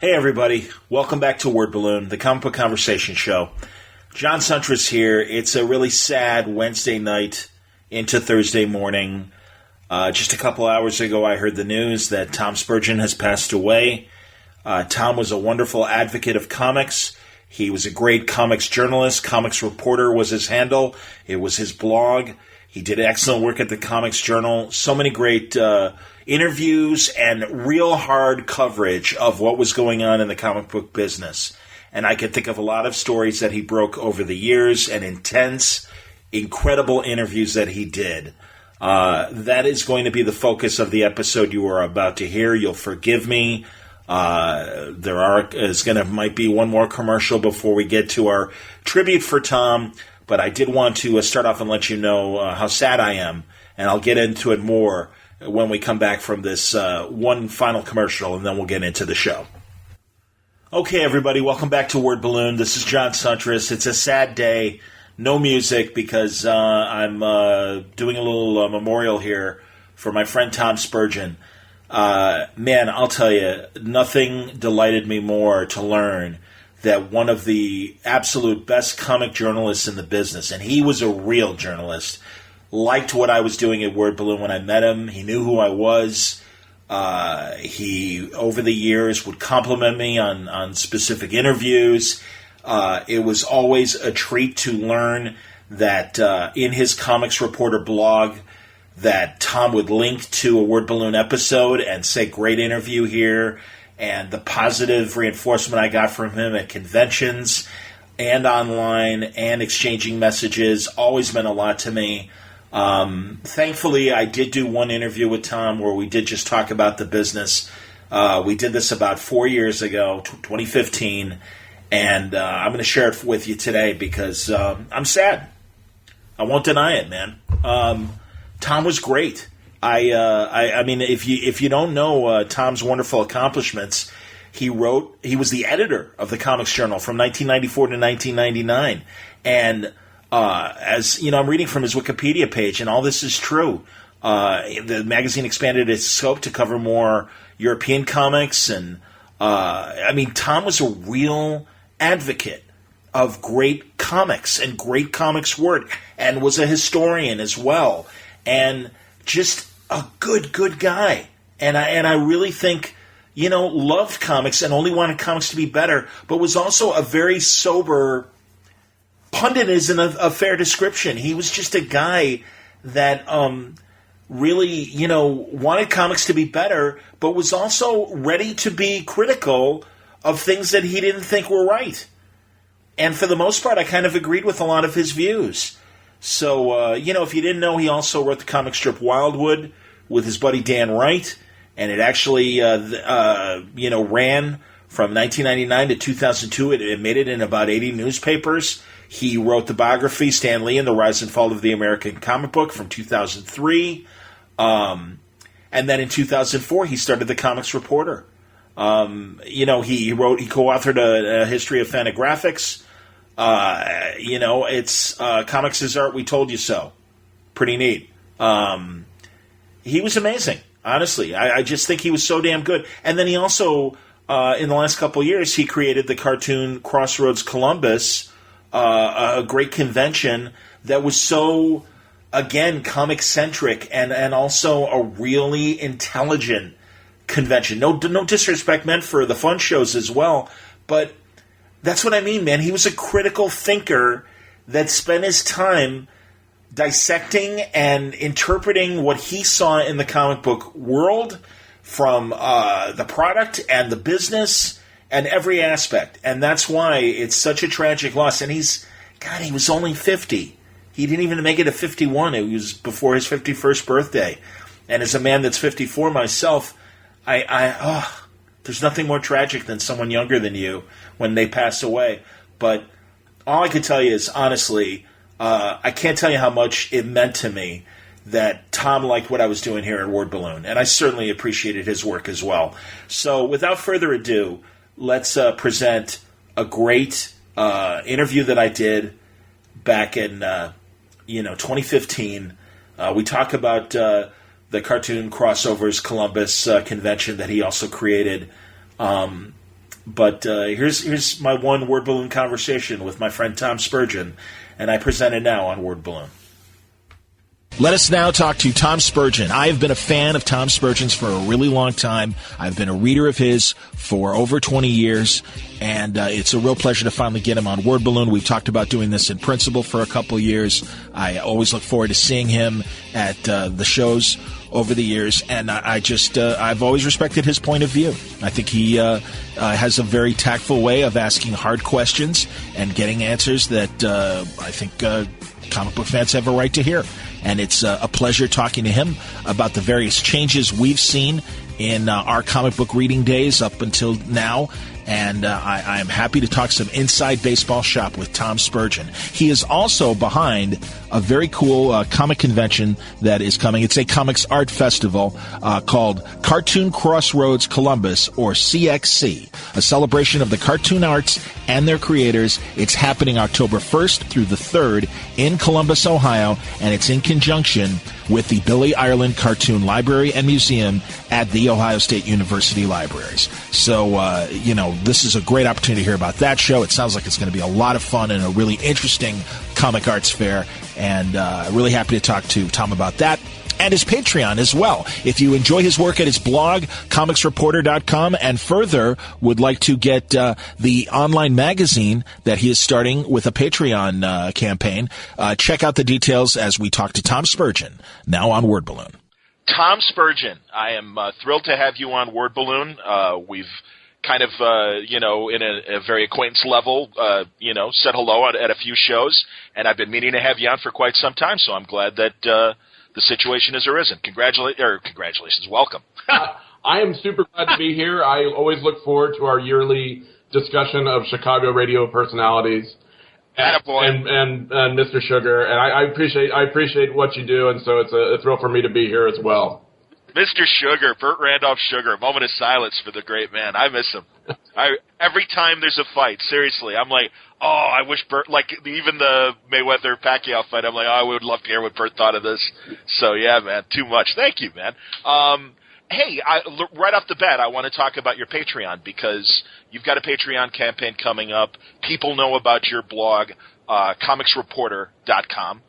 Hey everybody, welcome back to Word Balloon, the comic book conversation show. John Suntress here. It's a really sad Wednesday night into Thursday morning. Just a couple hours ago I heard the news that Tom Spurgeon has passed away. Tom was a wonderful advocate of comics. He was a great comics journalist. Comics Reporter was his handle. It was his blog. He did excellent work at the Comics Journal. So many great interviews and real hard coverage of what was going on in the comic book business. And I can think of a lot of stories that he broke over the years and intense, incredible interviews that he did. That is going to be the focus of the episode you are about to hear. You'll forgive me. Might be one more commercial before we get to our tribute for Tom. But I did want to start off and let you know how sad I am. And I'll get into it more when we come back from this one final commercial, and then we'll get into the show. Okay, everybody, welcome back to Word Balloon. This is John Suntress. It's a sad day. No music because I'm doing a little memorial here for my friend Tom Spurgeon. Man, I'll tell you, nothing delighted me more to learn that one of the absolute best comic journalists in the business, and he was a real journalist, liked what I was doing at Word Balloon when I met him. He knew who I was. He, over the years, would compliment me on specific interviews. It was always a treat to learn that in his Comics Reporter blog that Tom would link to a Word Balloon episode and say, great interview here. And the positive reinforcement I got from him at conventions and online and exchanging messages always meant a lot to me. Thankfully, I did do one interview with Tom where we did just talk about the business. We did this about 4 years ago, 2015, and I'm going to share it with you today because I'm sad. I won't deny it, man. Tom was great. I mean, if you don't know Tom's wonderful accomplishments, he was the editor of the Comics Journal from 1994 to 1999, and as you know, I'm reading from his Wikipedia page, and all this is true. The magazine expanded its scope to cover more European comics, and I mean, Tom was a real advocate of great comics and great comics work, and was a historian as well, and just a good guy. And I really think, loved comics and only wanted comics to be better, but was also a very sober pundit isn't a fair description. He was just a guy that really, wanted comics to be better, but was also ready to be critical of things that he didn't think were right. And for the most part, I kind of agreed with a lot of his views. So, if you didn't know, he also wrote the comic strip Wildwood with his buddy Dan Wright, and it actually, ran from 1999 to 2002. It made it in about 80 newspapers. He wrote the biography, Stan Lee and the Rise and Fall of the American Comic Book from 2003. And then in 2004, he started the Comics Reporter. He co-authored a history of Fantagraphics. It's Comics is Art, We Told You So. Pretty neat. He was amazing, honestly. I just think he was so damn good. And then he also, in the last couple of years, he created the cartoon Crossroads Columbus, a great convention that was so, again, comic-centric and also a really intelligent convention. No disrespect meant for the fun shows as well, but that's what I mean, man. He was a critical thinker that spent his time dissecting and interpreting what he saw in the comic book world from the product and the business and every aspect. And that's why it's such a tragic loss. And he was only 50. He didn't even make it to 51. It was before his 51st birthday. And as a man that's 54 myself, there's nothing more tragic than someone younger than you when they pass away. But all I can tell you is, honestly, I can't tell you how much it meant to me that Tom liked what I was doing here at Word Balloon, and I certainly appreciated his work as well. So without further ado, let's present a great interview that I did back in 2015. We talk about the Cartoon Crossovers Columbus convention that he also created. But here's my one word balloon conversation with my friend Tom Spurgeon, and I present it now on Word Balloon. Let us now talk to Tom Spurgeon. I have been a fan of Tom Spurgeon's for a really long time. I've been a reader of his for over 20 years, and it's a real pleasure to finally get him on Word Balloon. We've talked about doing this in principle for a couple of years. I always look forward to seeing him at the shows over the years, and I've always respected his point of view. I think he has a very tactful way of asking hard questions and getting answers that I think comic book fans have a right to hear. And it's a pleasure talking to him about the various changes we've seen in our comic book reading days up until now. And I am happy to talk some inside baseball shop with Tom Spurgeon. He is also behind a very cool comic convention that is coming. It's a comics art festival called Cartoon Crossroads Columbus, or CXC, a celebration of the cartoon arts and their creators. It's happening October 1st through the 3rd in Columbus, Ohio, and it's in conjunction with the Billy Ireland Cartoon Library and Museum at the Ohio State University Libraries. So, this is a great opportunity to hear about that show. It sounds like it's going to be a lot of fun and a really interesting comic arts fair, and really happy to talk to Tom about that. And his Patreon as well. If you enjoy his work at his blog, comicsreporter.com, and further would like to get the online magazine that he is starting with a Patreon campaign, check out the details as we talk to Tom Spurgeon, now on Word Balloon. Tom Spurgeon, I am thrilled to have you on Word Balloon. We've kind of, in a very acquaintance level, said hello at a few shows, and I've been meaning to have you on for quite some time, so I'm glad that the situation has arisen. Congratulations. Welcome. I am super glad to be here. I always look forward to our yearly discussion of Chicago radio personalities. And Mr. Sugar. And I appreciate what you do, and so it's a thrill for me to be here as well. Mr. Sugar, Burt Randolph Sugar, a moment of silence for the great man. I miss him. Every time there's a fight, seriously, I'm like, oh, I wish Burt, like even the Mayweather-Pacquiao fight, I'm like, oh, I would love to hear what Burt thought of this. So, yeah, man, too much. Thank you, man. Hey, right off the bat, I want to talk about your Patreon, because you've got a Patreon campaign coming up. People know about your blog, comicsreporter.com,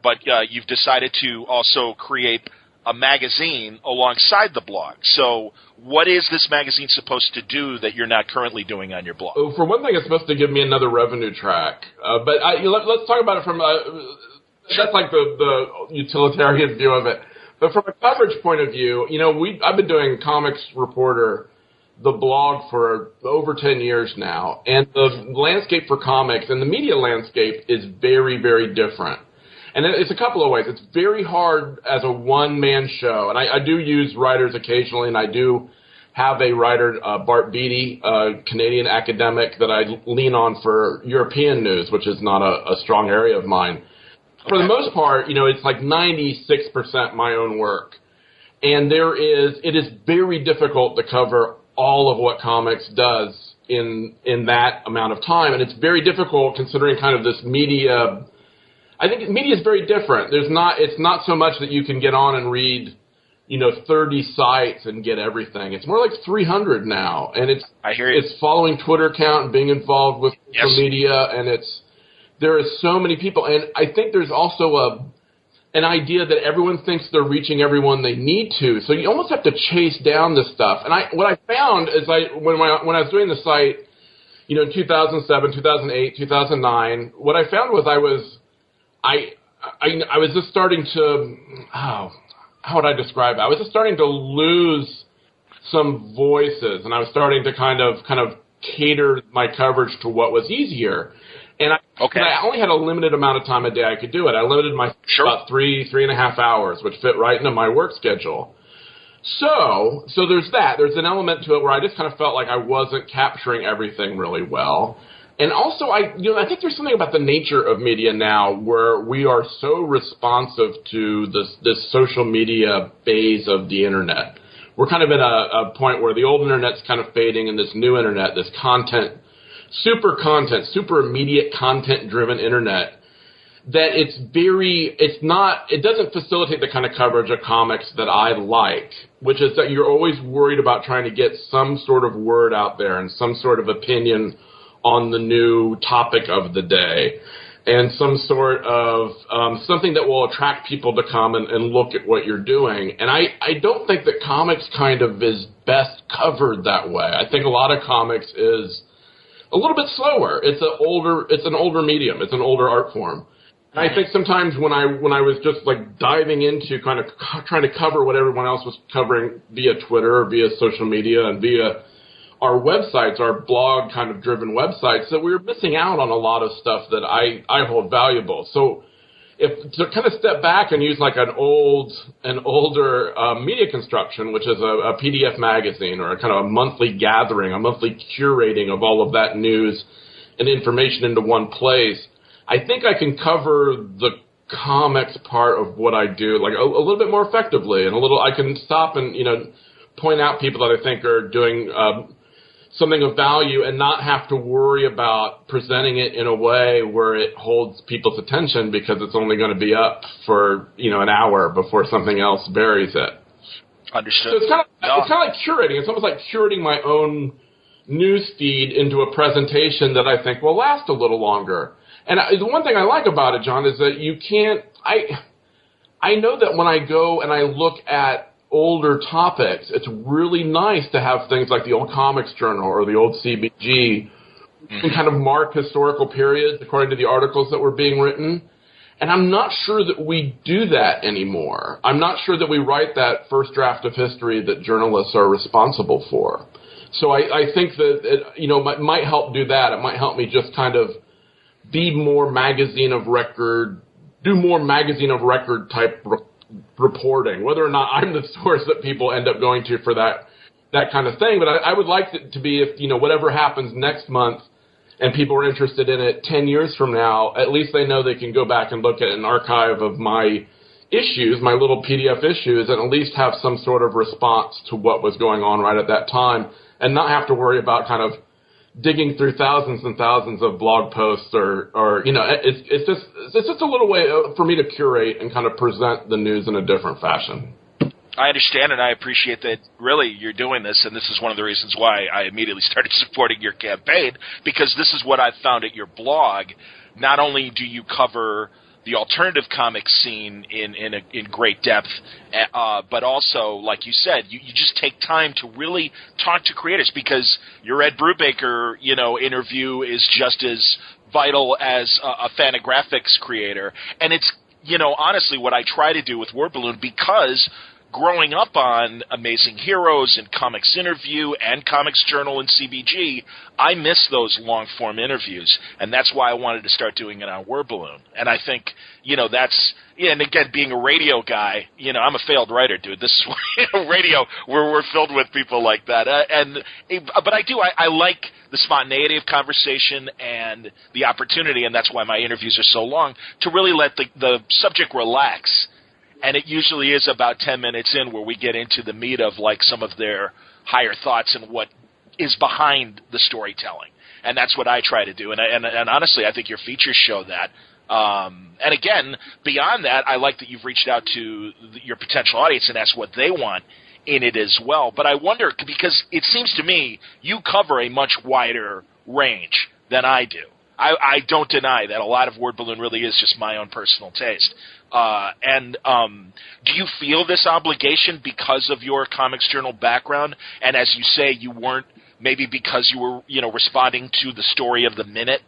but you've decided to also create a magazine alongside the blog. So what is this magazine supposed to do that you're not currently doing on your blog? For one thing, it's supposed to give me another revenue track. But let's talk about it from that's like the utilitarian view of it. But from a coverage point of view, I've been doing Comics Reporter, the blog, for over 10 years now. And the landscape for comics and the media landscape is very, very different. And it's a couple of ways. It's very hard as a one-man show. And I do use writers occasionally, and I do have a writer, Bart Beattie, a Canadian academic that I lean on for European news, which is not a strong area of mine. For the most part, it's like 96% my own work. And it is very difficult to cover all of what comics does in that amount of time. And it's very difficult considering kind of this media. I think media is very different. It's not so much that you can get on and read, 30 sites and get everything. It's more like 300 now. And I hear you. It's following Twitter account and being involved with social media, and there are so many people. And I think there's also an idea that everyone thinks they're reaching everyone they need to. So you almost have to chase down this stuff. And what I found is when I was doing the site, in 2007, 2008, 2009, what I found was I was just starting to, how would I describe it? I was just starting to lose some voices, and I was starting to kind of cater my coverage to what was easier. And I only had a limited amount of time a day I could do it. I limited myself about 3.5 hours, which fit right into my work schedule. So there's that. There's an element to it where I just kind of felt like I wasn't capturing everything really well. And also, I think there's something about the nature of media now where we are so responsive to this social media phase of the internet. We're kind of at a point where the old internet's kind of fading, and this new internet, super immediate content-driven internet, that it doesn't facilitate the kind of coverage of comics that I like, which is that you're always worried about trying to get some sort of word out there and some sort of opinion on the new topic of the day, and some sort of something that will attract people to come and look at what you're doing. And I don't think that comics kind of is best covered that way. I think a lot of comics is a little bit slower. It's an older medium. It's an older art form. And I think sometimes when I was just like diving into kind of trying to cover what everyone else was covering via Twitter or via social media and via our websites, our blog kind of driven websites, that we were missing out on a lot of stuff that I hold valuable. So if to kind of step back and use like an older media construction, which is a PDF magazine or a kind of a monthly gathering, a monthly curating of all of that news and information into one place, I think I can cover the comics part of what I do like a little bit more effectively, and I can stop and point out people that I think are doing something of value and not have to worry about presenting it in a way where it holds people's attention because it's only going to be up for an hour before something else buries it. Understood. So it's kind of like curating. It's almost like curating my own news feed into a presentation that I think will last a little longer. And the one thing I like about it, John, is that you can't. I know that when I go and I look at older topics, it's really nice to have things like the old Comics Journal or the old CBG and kind of mark historical periods according to the articles that were being written. And I'm not sure that we do that anymore. I'm not sure that we write that first draft of history that journalists are responsible for. So I think that it might help do that. It might help me just kind of be more magazine of record, do more magazine of record type reporting, whether or not I'm the source that people end up going to for that kind of thing. But I would like it to be if, whatever happens next month and people are interested in it 10 years from now, at least they know they can go back and look at an archive of my issues, my little PDF issues, and at least have some sort of response to what was going on right at that time and not have to worry about kind of digging through thousands and thousands of blog posts or it's just a little way for me to curate and kind of present the news in a different fashion. I understand, and I appreciate that really you're doing this, and this is one of the reasons why I immediately started supporting your campaign, because this is what I've found at your blog. Not only do you cover the alternative comic scene in great depth, but also, like you said, you just take time to really talk to creators, because your Ed Brubaker, interview is just as vital as a Fantagraphics creator. And it's, honestly what I try to do with Word Balloon, because growing up on Amazing Heroes and Comics Interview and Comics Journal and CBG, I miss those long-form interviews, and that's why I wanted to start doing it on Word Balloon. And I think, and again, being a radio guy, I'm a failed writer, dude. This is why radio, we're filled with people like that. But I like the spontaneity of conversation and the opportunity, and that's why my interviews are so long, to really let the subject relax. And it usually is about 10 minutes in where we get into the meat of like some of their higher thoughts and what is behind the storytelling. And that's what I try to do. And honestly, I think your features show that. And again, beyond that, I like that you've reached out to your potential audience and asked what they want in it as well. But I wonder, because it seems to me you cover a much wider range than I do. I don't deny that a lot of Word Balloon really is just my own personal taste. Do you feel this obligation because of your Comics Journal background? And as you say, you weren't, maybe because you were, responding to the story of the minute,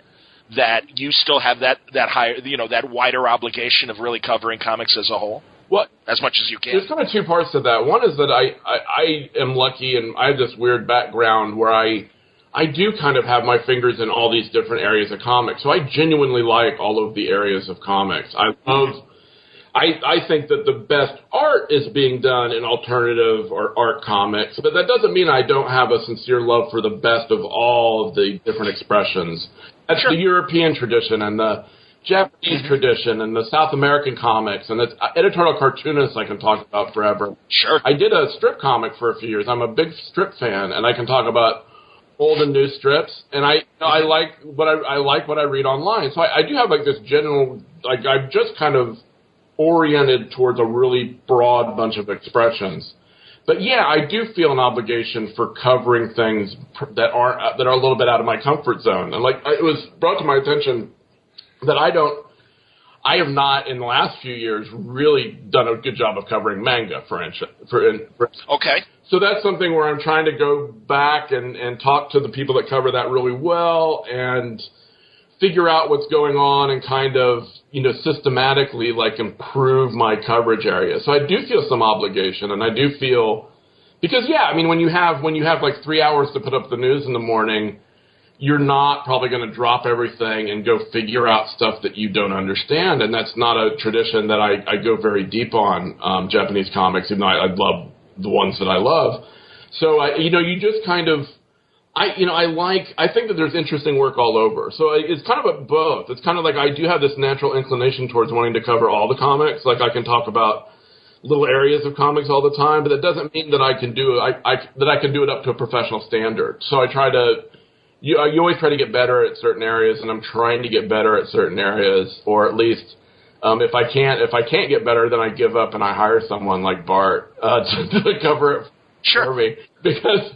that you still have that higher, that wider obligation of really covering comics as a whole? Well, as much as you can. There's kind of two parts to that. One is that I am lucky, and I have this weird background where I do kind of have my fingers in all these different areas of comics. So I genuinely like all of the areas of comics. I think that the best art is being done in alternative or art comics, but that doesn't mean I don't have a sincere love for the best of all of the different expressions. That's the European tradition and the Japanese tradition and the South American comics and the editorial cartoonists I can talk about forever. Sure. I did a strip comic for a few years. I'm a big strip fan, and I can talk about old and new strips, and I like what I read online. So I do have like this general, like I'm just kind of oriented towards a really broad bunch of expressions. But yeah, I do feel an obligation for covering things that are a little bit out of my comfort zone. And like it was brought to my attention that I have not in the last few years really done a good job of covering manga, for instance. Okay. So that's something where I'm trying to go back and talk to the people that cover that really well and figure out what's going on and kind of, systematically like improve my coverage area. So I do feel some obligation, and I do feel because when you have like 3 hours to put up the news in the morning, you're not probably going to drop everything and go figure out stuff that you don't understand. And that's not a tradition that I go very deep on Japanese comics, even though I love the ones that I love. So, you just kind of, I think that there's interesting work all over. So it's kind of a both. It's kind of like I do have this natural inclination towards wanting to cover all the comics. Like I can talk about little areas of comics all the time, but that doesn't mean that I can do it up to a professional standard. So I try to, you always try to get better at certain areas, and I'm trying to get better at certain areas, or at least if I can't get better, then I give up and I hire someone like Bart to cover it for me, because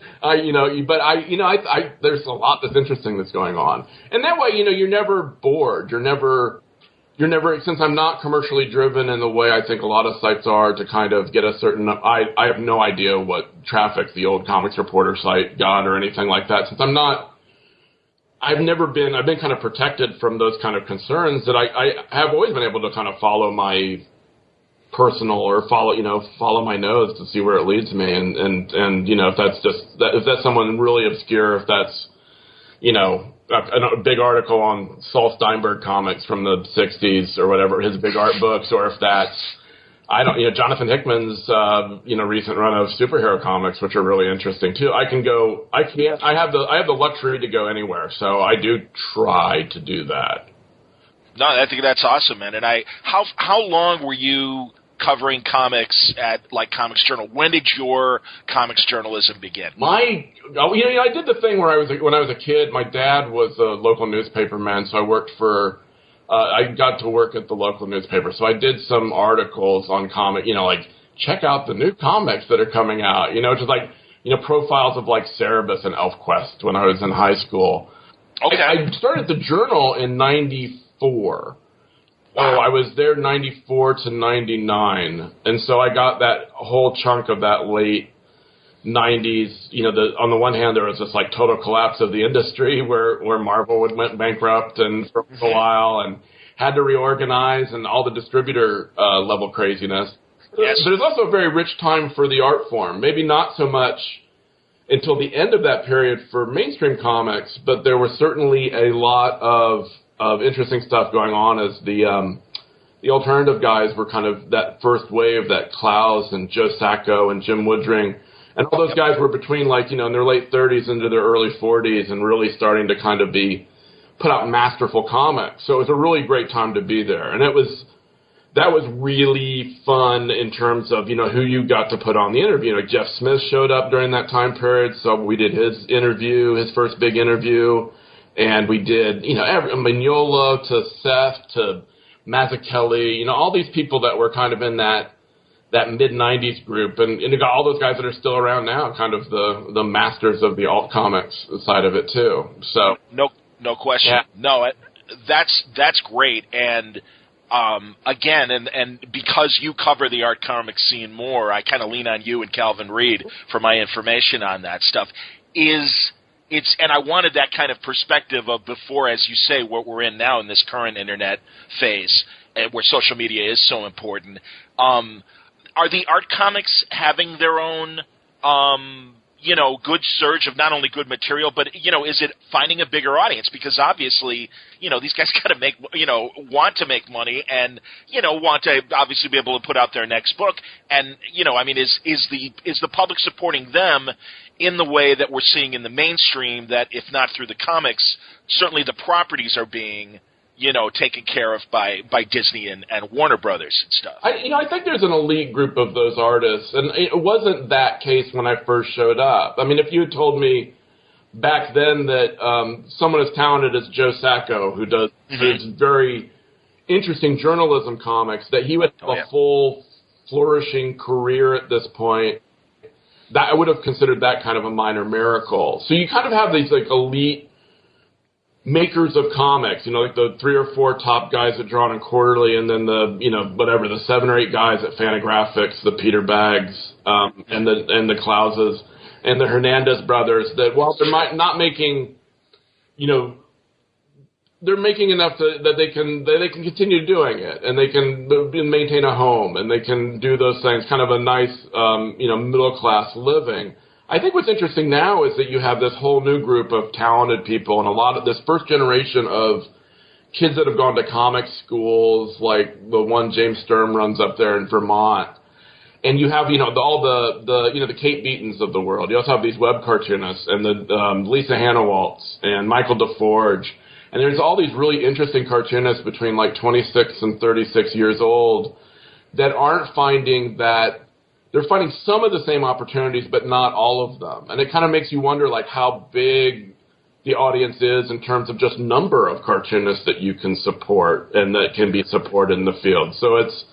there's a lot that's interesting that's going on, and that way you're never bored. You're never since I'm not commercially driven in the way I think a lot of sites are to kind of get a certain. I have no idea what traffic the old Comics Reporter site got or anything like that. Since I'm not. I've been kind of protected from those kind of concerns that I have always been able to kind of follow my personal or follow my nose to see where it leads me. And if that's someone really obscure, if that's, a big article on Saul Steinberg comics from the 60s or whatever, his big art books, or if that's, Jonathan Hickman's, recent run of superhero comics, which are really interesting too. I have the luxury to go anywhere, so I do try to do that. No, I think that's awesome, man. And how long were you covering comics at like Comics Journal? When did your comics journalism begin? I did the thing where when I was a kid, my dad was a local newspaper man, so I worked for. I got to work at the local newspaper, so I did some articles on comic, like check out the new comics that are coming out, just like, profiles of like Cerebus and ElfQuest when I was in high school. Okay. I started the Journal in 94. Wow. I was there 94 to 99, and so I got that whole chunk of that late 90s, on the one hand, there was this like total collapse of the industry where Marvel went bankrupt and for a while and had to reorganize and all the distributor level craziness. Yes. But it's also a very rich time for the art form. Maybe not so much until the end of that period for mainstream comics, but there was certainly a lot of interesting stuff going on as the alternative guys were kind of that first wave, that Klaus and Joe Sacco and Jim Woodring. And all those guys were between, in their late 30s into their early 40s and really starting to kind of put out masterful comics. So it was a really great time to be there. And that was really fun in terms of, who you got to put on the interview. Jeff Smith showed up during that time period, so we did his interview, his first big interview. And we did, Mignola to Seth to Mazzucchelli, all these people that were kind of in that mid-90s group, and you got all those guys that are still around now, kind of the masters of the alt comics side of it too. So no question. Yeah. No, that's great. And again, and because you cover the art comics scene more, I kind of lean on you and Calvin Reed for my information on that stuff. And I wanted that kind of perspective of before, as you say, what we're in now in this current internet phase, where social media is so important. Are the art comics having their own, good surge of not only good material, but, is it finding a bigger audience? Because obviously, these guys got to want to make money and, want to obviously be able to put out their next book. And, is the public supporting them in the way that we're seeing in the mainstream, that if not through the comics, certainly the properties are being taken care of by Disney and Warner Brothers and stuff. I think there's an elite group of those artists, and it wasn't that case when I first showed up. I mean, if you had told me back then that someone as talented as Joe Sacco, who does very interesting journalism comics, that he would have a full flourishing career at this point. That I would have considered that kind of a minor miracle. So you kind of have these like elite makers of comics, like the 3 or 4 top guys at Drawn and Quarterly, and then the 7 or 8 guys at Fantagraphics, the Peter Baggs, and the Klauses, and the Hernandez brothers, that while they're not making, they're making enough that they can continue doing it, and they can maintain a home, and they can do those things, kind of a nice, middle class living. I think what's interesting now is that you have this whole new group of talented people, and a lot of this first generation of kids that have gone to comic schools, like the one James Sturm runs up there in Vermont. And you have, all the Kate Beatons of the world. You also have these web cartoonists and the Lisa Hannawaltz and Michael DeForge. And there's all these really interesting cartoonists between like 26 and 36 years old that aren't finding that. They're finding some of the same opportunities, but not all of them. And it kind of makes you wonder, like, how big the audience is in terms of just number of cartoonists that you can support and that can be supported in the field. So it's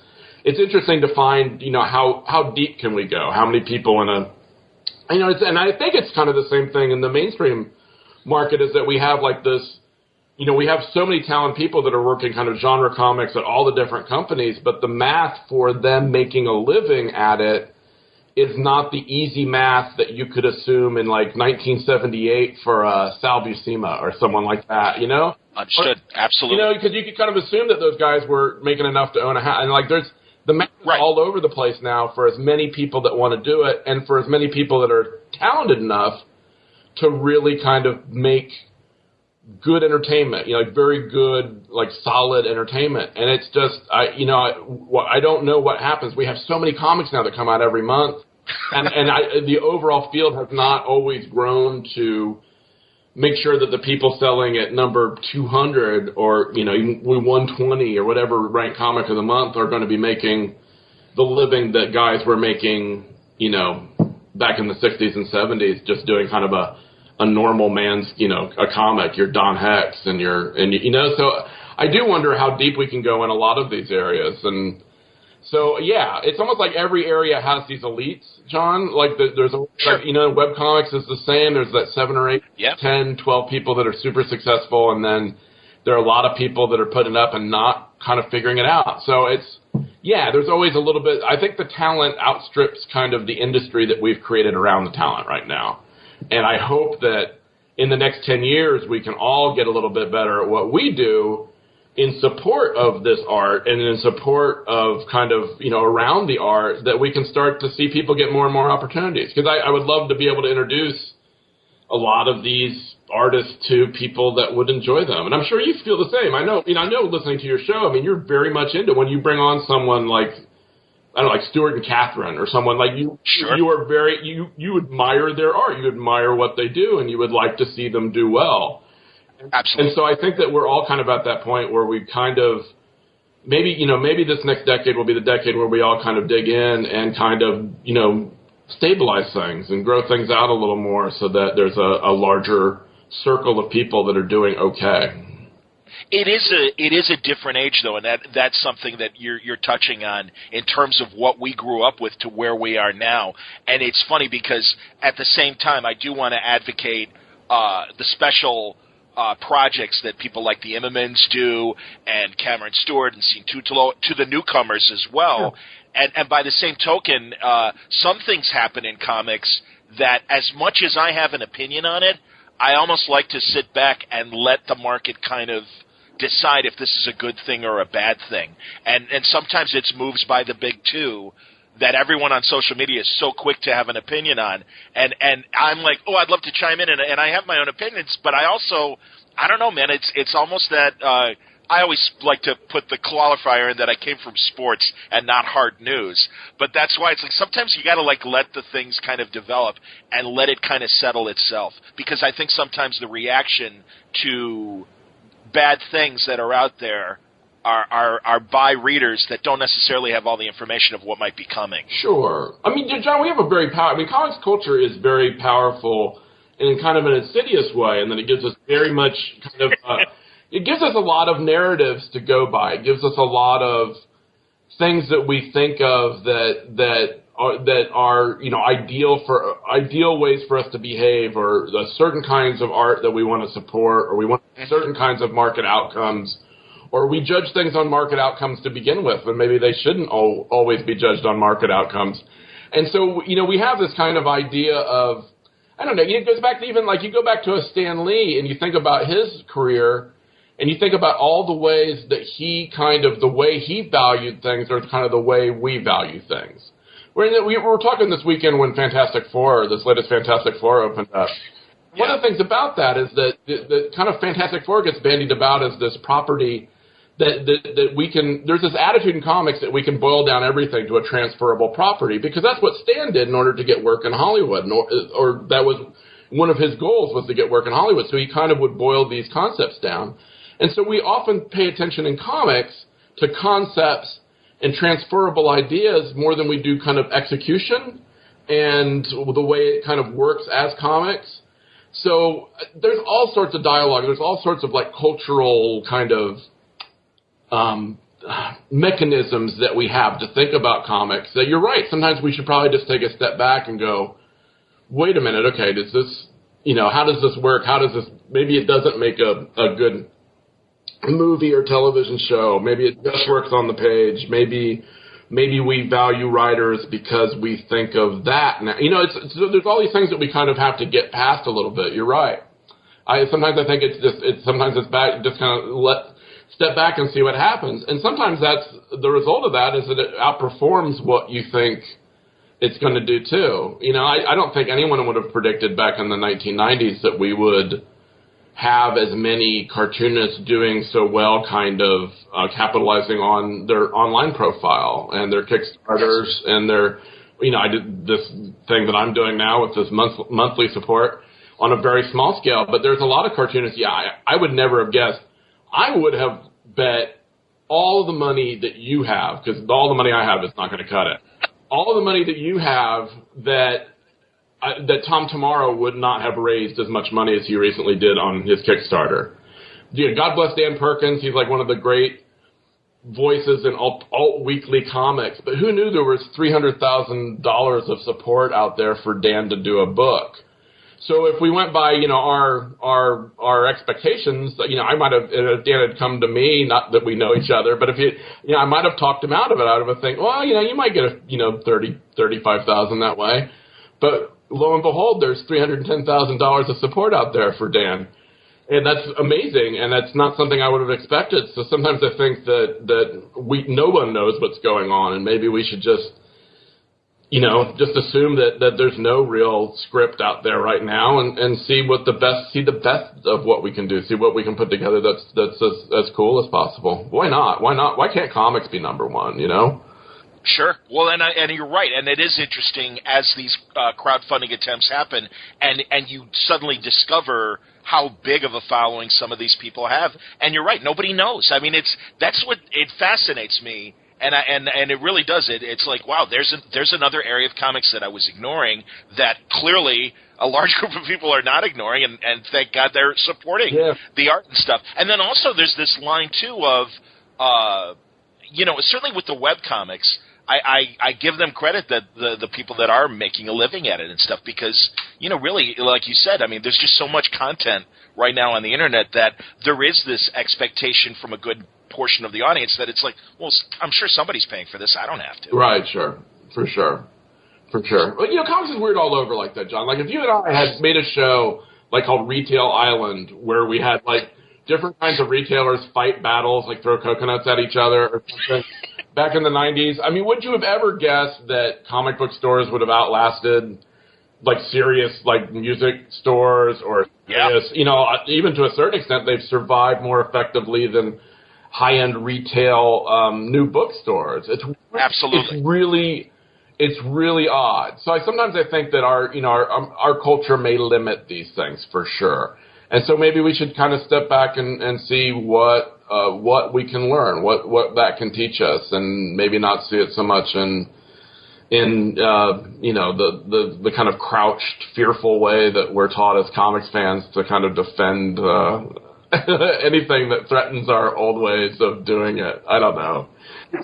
interesting to find, how deep can we go? How many people in a, and I think it's kind of the same thing in the mainstream market, is that we have like this, we have so many talented people that are working kind of genre comics at all the different companies, but the math for them making a living at it is not the easy math that you could assume in like 1978 for Sal Buscema or someone like that, Understood. Absolutely. Because you could kind of assume that those guys were making enough to own a house. And like the math is all over the place now for as many people that want to do it, and for as many people that are talented enough to really kind of make good entertainment, very good, like solid entertainment. And it's just, I don't know what happens. We have so many comics now that come out every month, and the overall field has not always grown to make sure that the people selling at number 200 or, even 120 or whatever ranked comic of the month are going to be making the living that guys were making, back in the 60s and 70s, just doing kind of a normal man's, a comic, your Don Hex and so I do wonder how deep we can go in a lot of these areas. And so, yeah, it's almost like every area has these elites, John. Like there's webcomics is the same. There's that 7 or 8, 10, 12 people that are super successful. And then there are a lot of people that are putting up and not kind of figuring it out. So there's always a little bit. I think the talent outstrips kind of the industry that we've created around the talent right now. And I hope that in the next 10 years, we can all get a little bit better at what we do in support of this art and in support of kind of, around the art, that we can start to see people get more and more opportunities. Because I would love to be able to introduce a lot of these artists to people that would enjoy them. And I'm sure you feel the same. I know listening to your show, you're very much into when you bring on someone like, I don't know, like Stuart and Catherine or someone like you. Sure. You are you admire their art. You admire what they do, and you would like to see them do well. Absolutely. And so I think that we're all kind of at that point where we kind of maybe this next decade will be the decade where we all kind of dig in and kind of stabilize things and grow things out a little more, so that there's a larger circle of people that are doing okay. It is a different age, though, and that's something that you're touching on in terms of what we grew up with to where we are now. And it's funny because at the same time, I do want to advocate the special projects that people like the Immermans do, and Cameron Stewart and Sean Tutelo, to the newcomers as well. Yeah. And by the same token, some things happen in comics that, as much as I have an opinion on it, I almost like to sit back and let the market kind of decide if this is a good thing or a bad thing. And sometimes it's moves by the big two that everyone on social media is so quick to have an opinion on. And I'm like, oh, I'd love to chime in, and I have my own opinions, but I also, I don't know, man, it's almost that I always like to put the qualifier in that I came from sports and not hard news. But that's why it's like sometimes you got to like let the things kind of develop and let it kind of settle itself. Because I think sometimes the reaction to bad things that are out there are by readers that don't necessarily have all the information of what might be coming. Sure. I mean, John, we have a very comics culture is very powerful in kind of an insidious way, and then it gives us very much kind of it gives us a lot of narratives to go by. It gives us a lot of things that we think of that are ideal ways for us to behave, or the certain kinds of art that we want to support, or we want certain kinds of market outcomes, or we judge things on market outcomes to begin with, and maybe they shouldn't always be judged on market outcomes. And so, we have this kind of idea of, I don't know, it goes back to even like you go back to a Stan Lee and you think about his career and you think about all the ways that the way he valued things are kind of the way we value things. We were talking this weekend when this latest Fantastic Four opened up. One of the things about that is that the kind of Fantastic Four gets bandied about as this property that we can, there's this attitude in comics that we can boil down everything to a transferable property, because that's what Stan did in order to get work in Hollywood, or that was one of his goals, was to get work in Hollywood. So he kind of would boil these concepts down. And so we often pay attention in comics to concepts and transferable ideas more than we do kind of execution and the way it kind of works as comics. So there's all sorts of dialogue. There's all sorts of like cultural kind of mechanisms that we have to think about comics that you're right. Sometimes we should probably just take a step back and go, wait a minute. Okay. Does this, how does this work? Maybe it doesn't make a good movie or television show. Maybe it just works on the page. Maybe we value writers because we think of that. Now, there's all these things that we kind of have to get past a little bit. You're right. Sometimes I think sometimes it's back, just kind of step back and see what happens. And sometimes that's the result of that is that it outperforms what you think it's going to do too. I don't think anyone would have predicted back in the 1990s that we would have as many cartoonists doing so well, kind of capitalizing on their online profile and their Kickstarters and their, I did this thing that I'm doing now with this monthly support on a very small scale. But there's a lot of cartoonists. Yeah, I would never have guessed. I would have bet all the money that you have, because all the money I have is not going to cut it. All the money that you have that Tom Tomorrow would not have raised as much money as he recently did on his Kickstarter. God bless Dan Perkins. He's like one of the great voices in alt-weekly comics. But who knew there was $300,000 of support out there for Dan to do a book? So if we went by, our expectations, I might have, if Dan had come to me, not that we know each other, but if I might have talked him out of it. I would have think, well, you might get $35,000 that way. But lo and behold, there's $310,000 of support out there for Dan. And that's amazing, and that's not something I would have expected. So sometimes I think that no one knows what's going on, and maybe we should just assume that there's no real script out there right now, and see the best of what we can do, see what we can put together that's as cool as possible. Why not? Why can't comics be number one, Sure. Well, and you're right, and it is interesting as these crowdfunding attempts happen, and you suddenly discover how big of a following some of these people have. And you're right, nobody knows. I mean, that's what it fascinates me. And it really does. It's like, wow, there's another area of comics that I was ignoring that clearly a large group of people are not ignoring, and thank God they're supporting the art and stuff. And then also there's this line, too, of, certainly with the web comics, I give them credit that the people that are making a living at it and stuff, because, really, like you said, I mean, there's just so much content right now on the Internet that there is this expectation from a good portion of the audience that it's like, well, I'm sure somebody's paying for this. I don't have to. Right, sure. For sure. But, comics is weird all over like that, John. Like, if you and I had made a show, like, called Retail Island, where we had, like, different kinds of retailers fight battles, like throw coconuts at each other or something, back in the 90s, I mean, would you have ever guessed that comic book stores would have outlasted, like, serious, like, music stores or serious, even to a certain extent, they've survived more effectively than high-end retail new bookstores. Absolutely. It's really odd. So sometimes I think that our culture may limit these things for sure. And so maybe we should kind of step back and see what we can learn, what that can teach us, and maybe not see it so much in in the kind of crouched, fearful way that we're taught as comics fans to kind of defend anything that threatens our old ways of doing it. I don't know.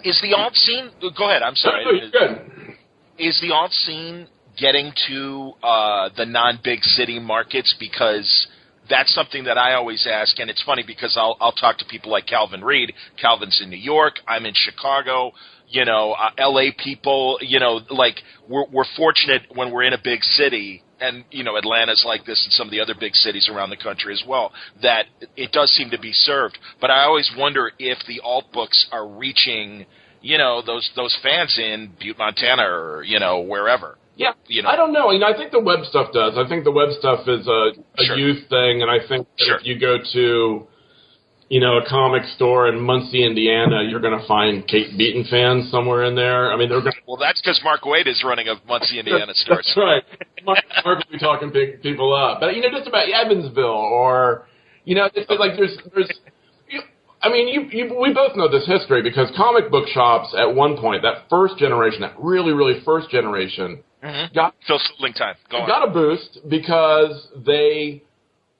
Is the alt scene? Go ahead. I'm sorry. No, you're good. Is the alt scene getting to the non-big city markets? Because that's something that I always ask, and it's funny because I'll talk to people like Calvin Reed. Calvin's in New York. I'm in Chicago. L.A. people. Like we're fortunate when we're in a big city, and Atlanta's like this, and some of the other big cities around the country as well. That it does seem to be served, but I always wonder if the alt books are reaching, those fans in Butte, Montana, or wherever. Yeah, I don't know. I think the web stuff does. I think the web stuff is a Sure. youth thing, and I think that Sure. if you go to, a comic store in Muncie, Indiana, you're going to find Kate Beaton fans somewhere in there. I mean, they're going to... Well, that's because Mark Waid is running a Muncie, Indiana store. That's right. Mark will be talking people up. But, just about Evansville or, it's like there's we both know this history because comic book shops at one point, that first generation, that really, really first generation, got Phil Sibling time. Go on. got a boost because they,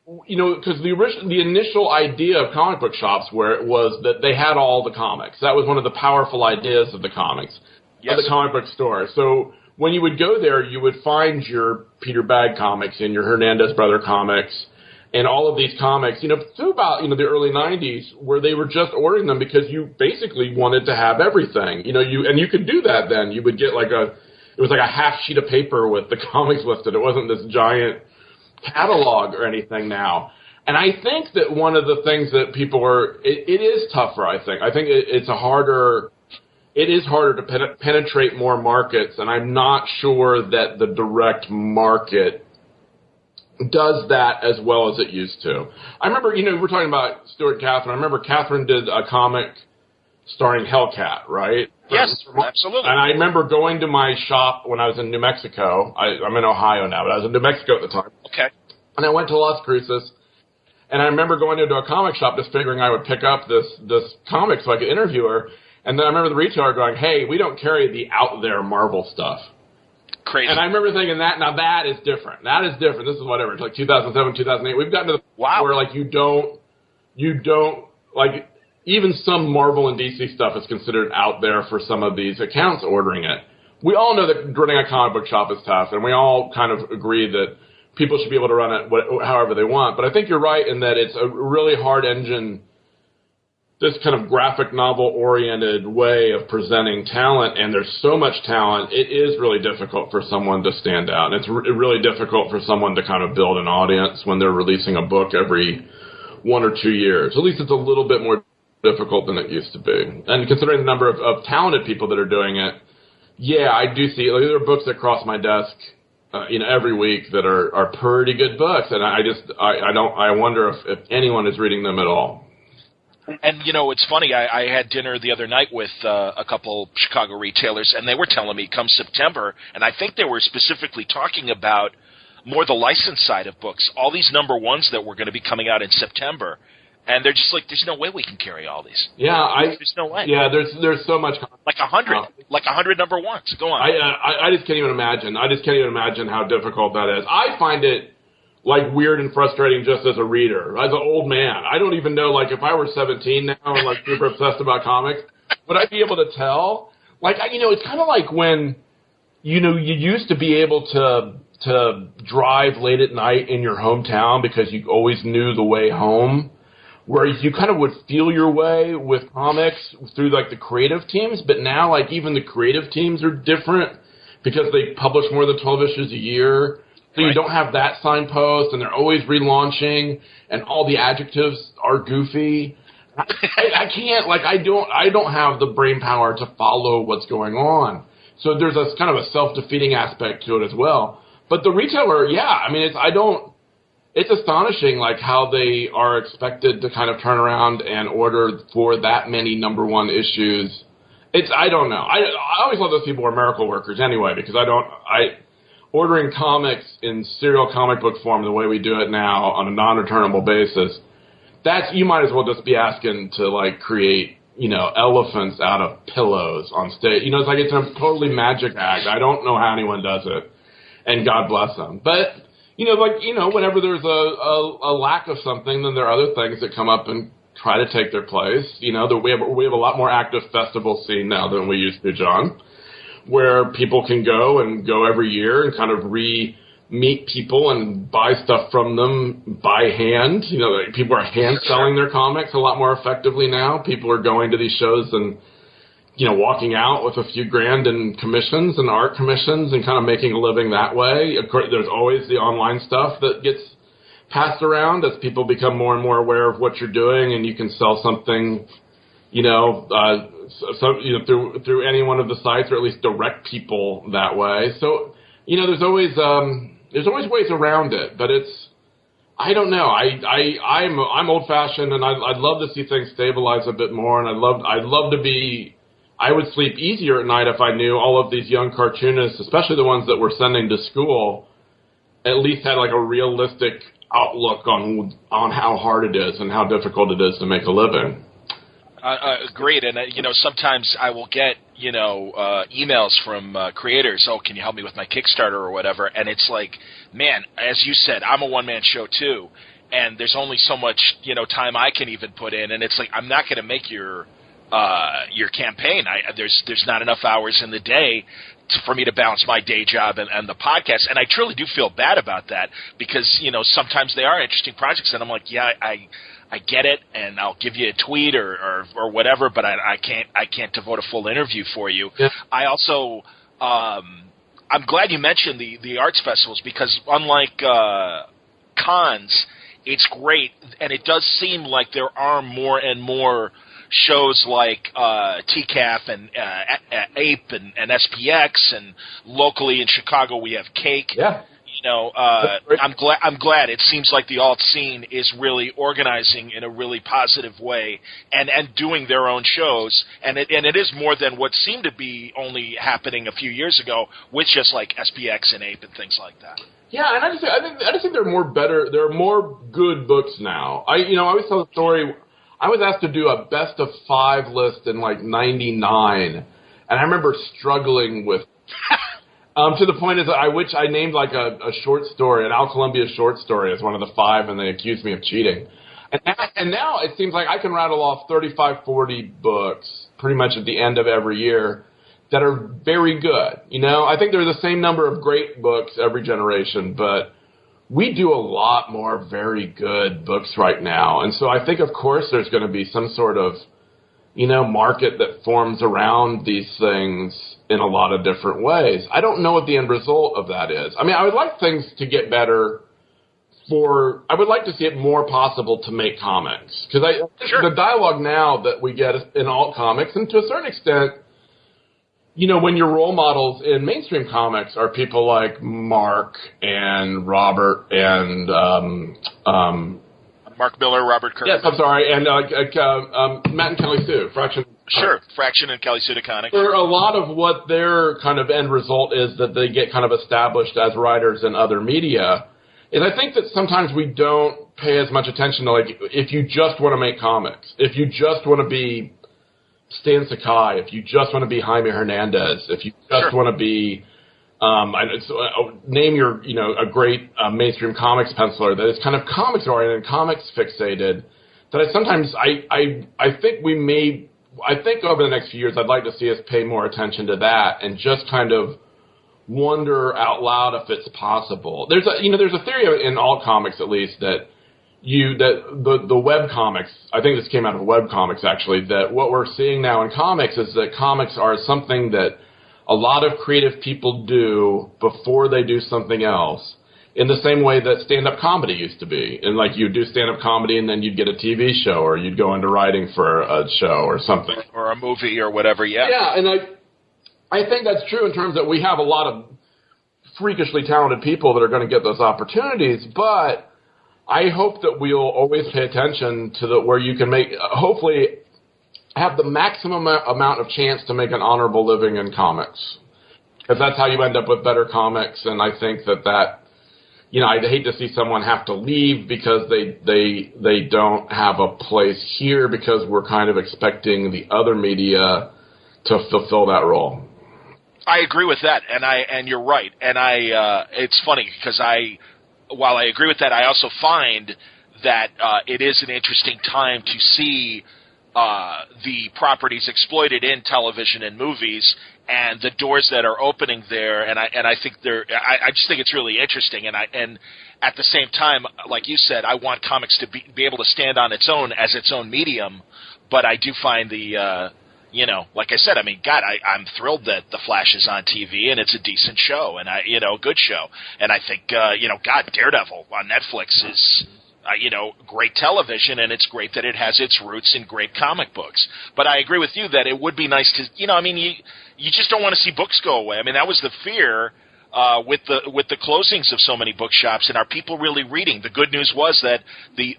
because the initial idea of comic book shops was that they had all the comics. That was one of the powerful ideas of the comims, Yes. of the comic book store. So when you would go there, you would find your Peter Bagg comics and your Hernandez Brother comics and all of these comics, through about, the early 90s, where they were just ordering them because you basically wanted to have everything. You could do that then. You would get it was like a half sheet of paper with the comics listed. It wasn't this giant catalog or anything now. And I think that one of the things that people it is tougher, I think. I think it is harder to penetrate more markets, and I'm not sure that the direct market does that as well as it used to. I remember, we're talking about Stuart and Catherine. I remember Catherine did a comic starring Hellcat, right? Yes, absolutely. And I remember going to my shop when I was in New Mexico. I'm in Ohio now, but I was in New Mexico at the time. Okay. And I went to Las Cruces, and I remember going into a comic shop just figuring I would pick up this comic so I could interview her. And then I remember the retailer going, "Hey, we don't carry the out there Marvel stuff." Crazy. And I remember thinking now that is different. That is different. This is whatever. It's like 2007, 2008. We've gotten to the point where you don't like even some Marvel and DC stuff is considered out there for some of these accounts ordering it. We all know that running a comic book shop is tough, and we all kind of agree that people should be able to run it however they want. But I think you're right in that it's a really hard engine, this kind of graphic novel-oriented way of presenting talent, and there's so much talent, it is really difficult for someone to stand out. And it's really difficult for someone to kind of build an audience when they're releasing a book every 1 or 2 years. At least it's a little bit more difficult than it used to be. And considering the number of talented people that are doing it, yeah, I do see, there are books that cross my desk every week that are pretty good books, and I wonder if anyone is reading them at all. And, it's funny, I had dinner the other night with a couple Chicago retailers, and they were telling me come September, and I think they were specifically talking about more the license side of books, all these number ones that were going to be coming out in September, and they're just like, there's no way we can carry all these. Yeah, there's no way. Yeah, there's so much. Like 100 number ones. Go on. I just can't even imagine. I just can't even imagine how difficult that is. I find it like weird and frustrating just as a reader, as an old man. I don't even know, like, if I were 17 now and like super obsessed about comics, would I be able to tell? Like, it's kind of like when, you used to be able to drive late at night in your hometown because you always knew the way home, where you kind of would feel your way with comics through like the creative teams, but now like even the creative teams are different because they publish more than 12 issues a year. So you don't have that signpost, and they're always relaunching, and all the adjectives are goofy. I can't, like, I don't have the brain power to follow what's going on. So there's a kind of a self-defeating aspect to it as well. But the retailer, yeah, I mean, it's astonishing, like, how they are expected to kind of turn around and order for that many number one issues. I don't know. I always thought those people were miracle workers anyway, because ordering comics in serial comic book form the way we do it now on a non-returnable basis, you might as well just be asking to like create elephants out of pillows on stage. It's like it's a totally magic act. I don't know how anyone does it, and God bless them. But, whenever there's a lack of something, then there are other things that come up and try to take their place. We have a lot more active festival scene now than we used to, John, where people can go every year and kind of meet people and buy stuff from them by hand. People are hand selling their comics a lot more effectively now. People are going to these shows and, walking out with a few grand in commissions and art commissions and kind of making a living that way. Of course, there's always the online stuff that gets passed around as people become more and more aware of what you're doing, and you can sell something, through any one of the sites, or at least direct people that way. So, there's always ways around it, but I don't know. I'm old fashioned, and I'd love to see things stabilize a bit more, and I would sleep easier at night if I knew all of these young cartoonists, especially the ones that we're sending to school, at least had like a realistic outlook on how hard it is and how difficult it is to make a living. Agreed. And, sometimes I will get, emails from creators, can you help me with my Kickstarter or whatever? And it's like, man, as you said, I'm a one-man show too, and there's only so much, time I can even put in. And it's like, I'm not going to make your campaign. There's not enough hours in the day for me to balance my day job and the podcast. And I truly do feel bad about that because, sometimes they are interesting projects, and I'm like, yeah, I get it, and I'll give you a tweet or whatever, but I can't devote a full interview for you. Yeah. I also I'm glad you mentioned the arts festivals, because unlike cons, it's great, and it does seem like there are more and more shows like TCAF and APE and SPX, and locally in Chicago we have Cake. Yeah. I'm glad. It seems like the alt scene is really organizing in a really positive way and doing their own shows, and it is more than what seemed to be only happening a few years ago with just like SPX and APE and things like that. Yeah, and I just think there are more good books now. I always tell the story. I was asked to do a best of 5 list in like '99, and I remember struggling with. To the point is I named like a short story, an Al Columbia short story, as one of the 5, and they accused me of cheating. And now it seems like I can rattle off 35, 40 books pretty much at the end of every year that are very good. I think there are the same number of great books every generation, but we do a lot more very good books right now. And so I think, of course, there's going to be some sort of, market that forms around these things in a lot of different ways. I don't know what the end result of that is. I mean, I would like things to get better I would like to see it more possible to make comics. Because the dialogue now that we get in alt comics, and to a certain extent, when your role models in mainstream comics are people like Mark and Robert and Mark Miller, Robert Kirkman. Yes, I'm sorry, and Matt and Kelly Sue, Fraction. Sure, Fraction and Kelly Sue DeConnick. For a lot of what their kind of end result is that they get kind of established as writers in other media, is I think that sometimes we don't pay as much attention to, like, if you just want to make comics, if you just want to be Stan Sakai, if you just want to be Jaime Hernandez, if you just want to be name your, a great mainstream comics penciler that is kind of comics oriented and comics fixated. That I think over the next few years, I'd like to see us pay more attention to that and just kind of wonder out loud if it's possible. There's a theory in alt comics, at least, that the web comics. I think this came out of web comics actually. That what we're seeing now in comics is that comics are something that a lot of creative people do before they do something else, in the same way that stand-up comedy used to be. And like you'd do stand-up comedy and then you'd get a TV show, or you'd go into writing for a show or something. Or a movie or whatever, yeah. Yeah, and I think that's true in terms that we have a lot of freakishly talented people that are going to get those opportunities, but I hope that we'll always pay attention to where you can make, hopefully, have the maximum amount of chance to make an honorable living in comics. Because that's how you end up with better comics, and I think that I'd hate to see someone have to leave because they don't have a place here because we're kind of expecting the other media to fulfill that role. I agree with that, and you're right. And it's funny because while I agree with that, I also find that it is an interesting time to see the properties exploited in television and movies, and the doors that are opening there. And I think I just think it's really interesting. And at the same time, like you said, I want comics to be able to stand on its own as its own medium. But I do find like I said, I mean, God, I'm thrilled that The Flash is on TV and it's a decent show and a good show. And I think, God, Daredevil on Netflix is, great television, and it's great that it has its roots in great comic books. But I agree with you that it would be nice to, you just don't want to see books go away. I mean, that was the fear with the closings of so many bookshops, and are people really reading? The good news was that the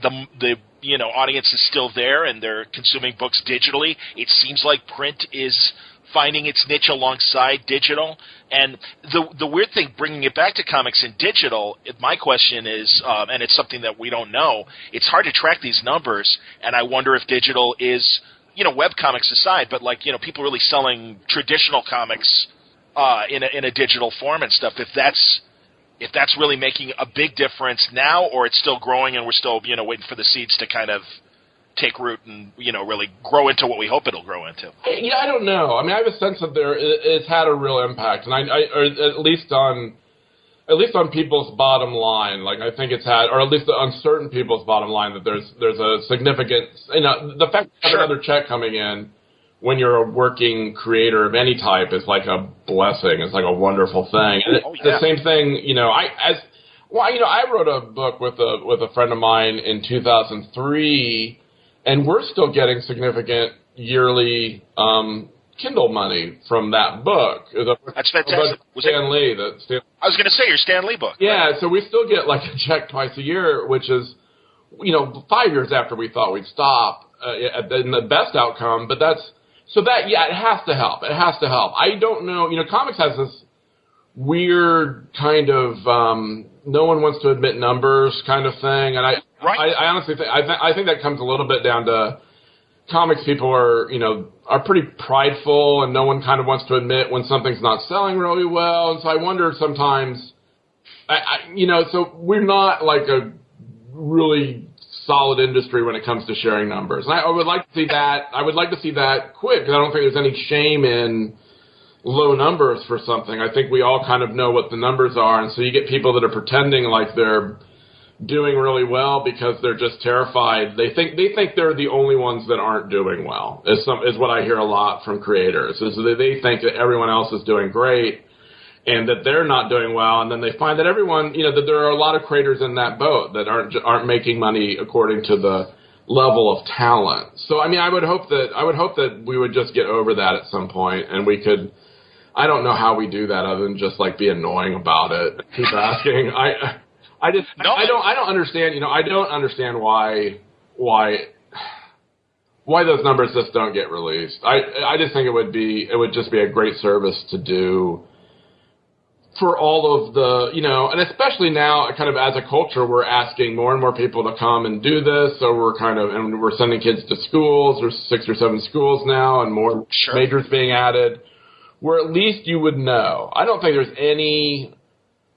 audience is still there, and they're consuming books digitally. It seems like print is finding its niche alongside digital. And the weird thing, bringing it back to comics and digital, my question is, and it's something that we don't know, it's hard to track these numbers, and I wonder if digital is, web comics aside, but people really selling traditional comics in a digital form and stuff, if that's really making a big difference now, or it's still growing and we're still, waiting for the seeds to kind of take root and, really grow into what we hope it'll grow into. Yeah, I don't know. I mean, I have a sense that it's had a real impact, and or at least on people's bottom line. Like, I think it's had, or at least on certain people's bottom line, that there's a significant, the fact that you have another check coming in when you're a working creator of any type is like a blessing. It's like a wonderful thing. And the same thing, I wrote a book with a friend of mine in 2003. And we're still getting significant yearly Kindle money from that book. That's fantastic. Stan Lee. I was going to say your Stan Lee book. Yeah, so we still get like a check twice a year, which is, 5 years after we thought we'd stop in the best outcome. But it has to help. It has to help. I don't know. Comics has this weird kind of no one wants to admit numbers kind of thing, and I honestly think I think that comes a little bit down to comics people are pretty prideful, and no one kind of wants to admit when something's not selling really well, and so I wonder sometimes, so we're not like a really solid industry when it comes to sharing numbers, and I would like to see that. I would like to see that quit, because I don't think there's any shame in low numbers for something. I think we all kind of know what the numbers are, and so you get people that are pretending like they're doing really well because they're just terrified. They think they're the only ones that aren't doing well. Is what I hear a lot from creators. Is that they think that everyone else is doing great and that they're not doing well, and then they find that everyone, that there are a lot of creators in that boat that aren't making money according to the level of talent. So I mean, I would hope that we would just get over that at some point, and we could. I don't know how we do that other than just like be annoying about it. Keep asking. I don't understand. I don't understand why those numbers just don't get released. I just think it would just be a great service to do for all of the, and especially now, kind of as a culture, we're asking more and more people to come and do this. So we're sending kids to schools. There's 6 or 7 schools now, and more majors being added, where at least you would know. I don't think there's any.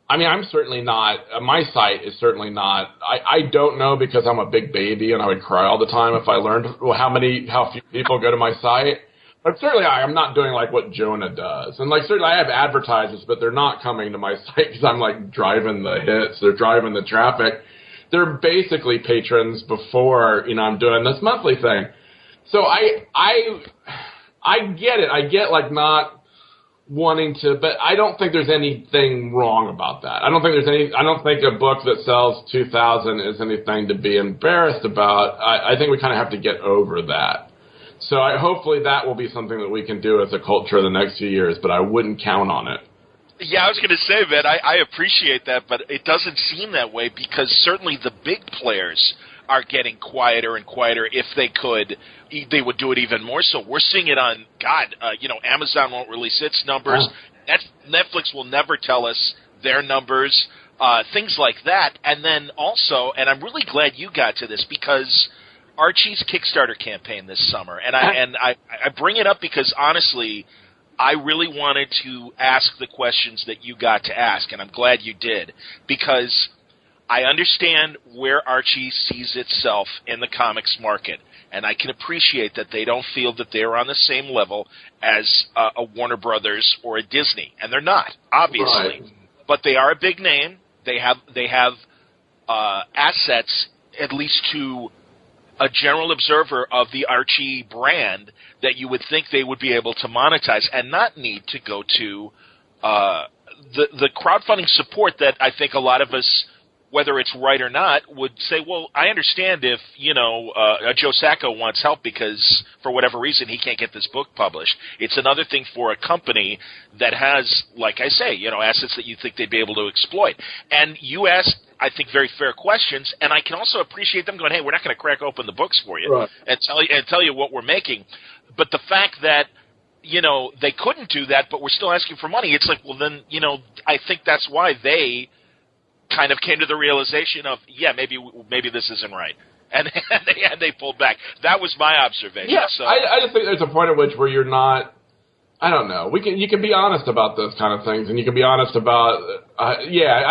I mean, I'm certainly not. My site is certainly not. I don't know, because I'm a big baby and I would cry all the time if I learned how few people go to my site. But certainly I'm not doing like what Jonah does. And like certainly I have advertisers, but they're not coming to my site because I'm like driving the hits. They're driving the traffic. They're basically patrons before, I'm doing this monthly thing. So I get it. I get like not wanting to, but I don't think there's anything wrong about that. I don't think a book that sells 2,000 is anything to be embarrassed about. I think we kind of have to get over that. So hopefully that will be something that we can do as a culture the next few years, but I wouldn't count on it. Yeah, I was going to say, man, I appreciate that, but it doesn't seem that way, because certainly the big players are getting quieter and quieter. If they could, they would do it even more so. We're seeing it on, Amazon won't release its numbers. Netflix will never tell us their numbers. things like that. And then also, and I'm really glad you got to this because Archie's Kickstarter campaign this summer, and I bring it up because honestly, I really wanted to ask the questions that you got to ask, and I'm glad you did, because I understand where Archie sees itself in the comics market, and I can appreciate that they don't feel that they're on the same level as a Warner Brothers or a Disney, and they're not, obviously. Right. But they are a big name. They have assets, at least to a general observer of the Archie brand, that you would think they would be able to monetize and not need to go to the crowdfunding support that I think a lot of us, whether it's right or not, would say, well, I understand if, Joe Sacco wants help because for whatever reason he can't get this book published. It's another thing for a company that has, like I say, assets that you think they'd be able to exploit. And you asked, I think, very fair questions, and I can also appreciate them going, hey, we're not going to crack open the books for you and tell you what we're making. But the fact that, they couldn't do that, but we're still asking for money, it's like, well, then, I think that's why they kind of came to the realization of, yeah, maybe this isn't right. And they pulled back. That was my observation. Yeah, so. I just think there's a point at which where you're not, I don't know. You can be honest about those kind of things, and you can be honest about, I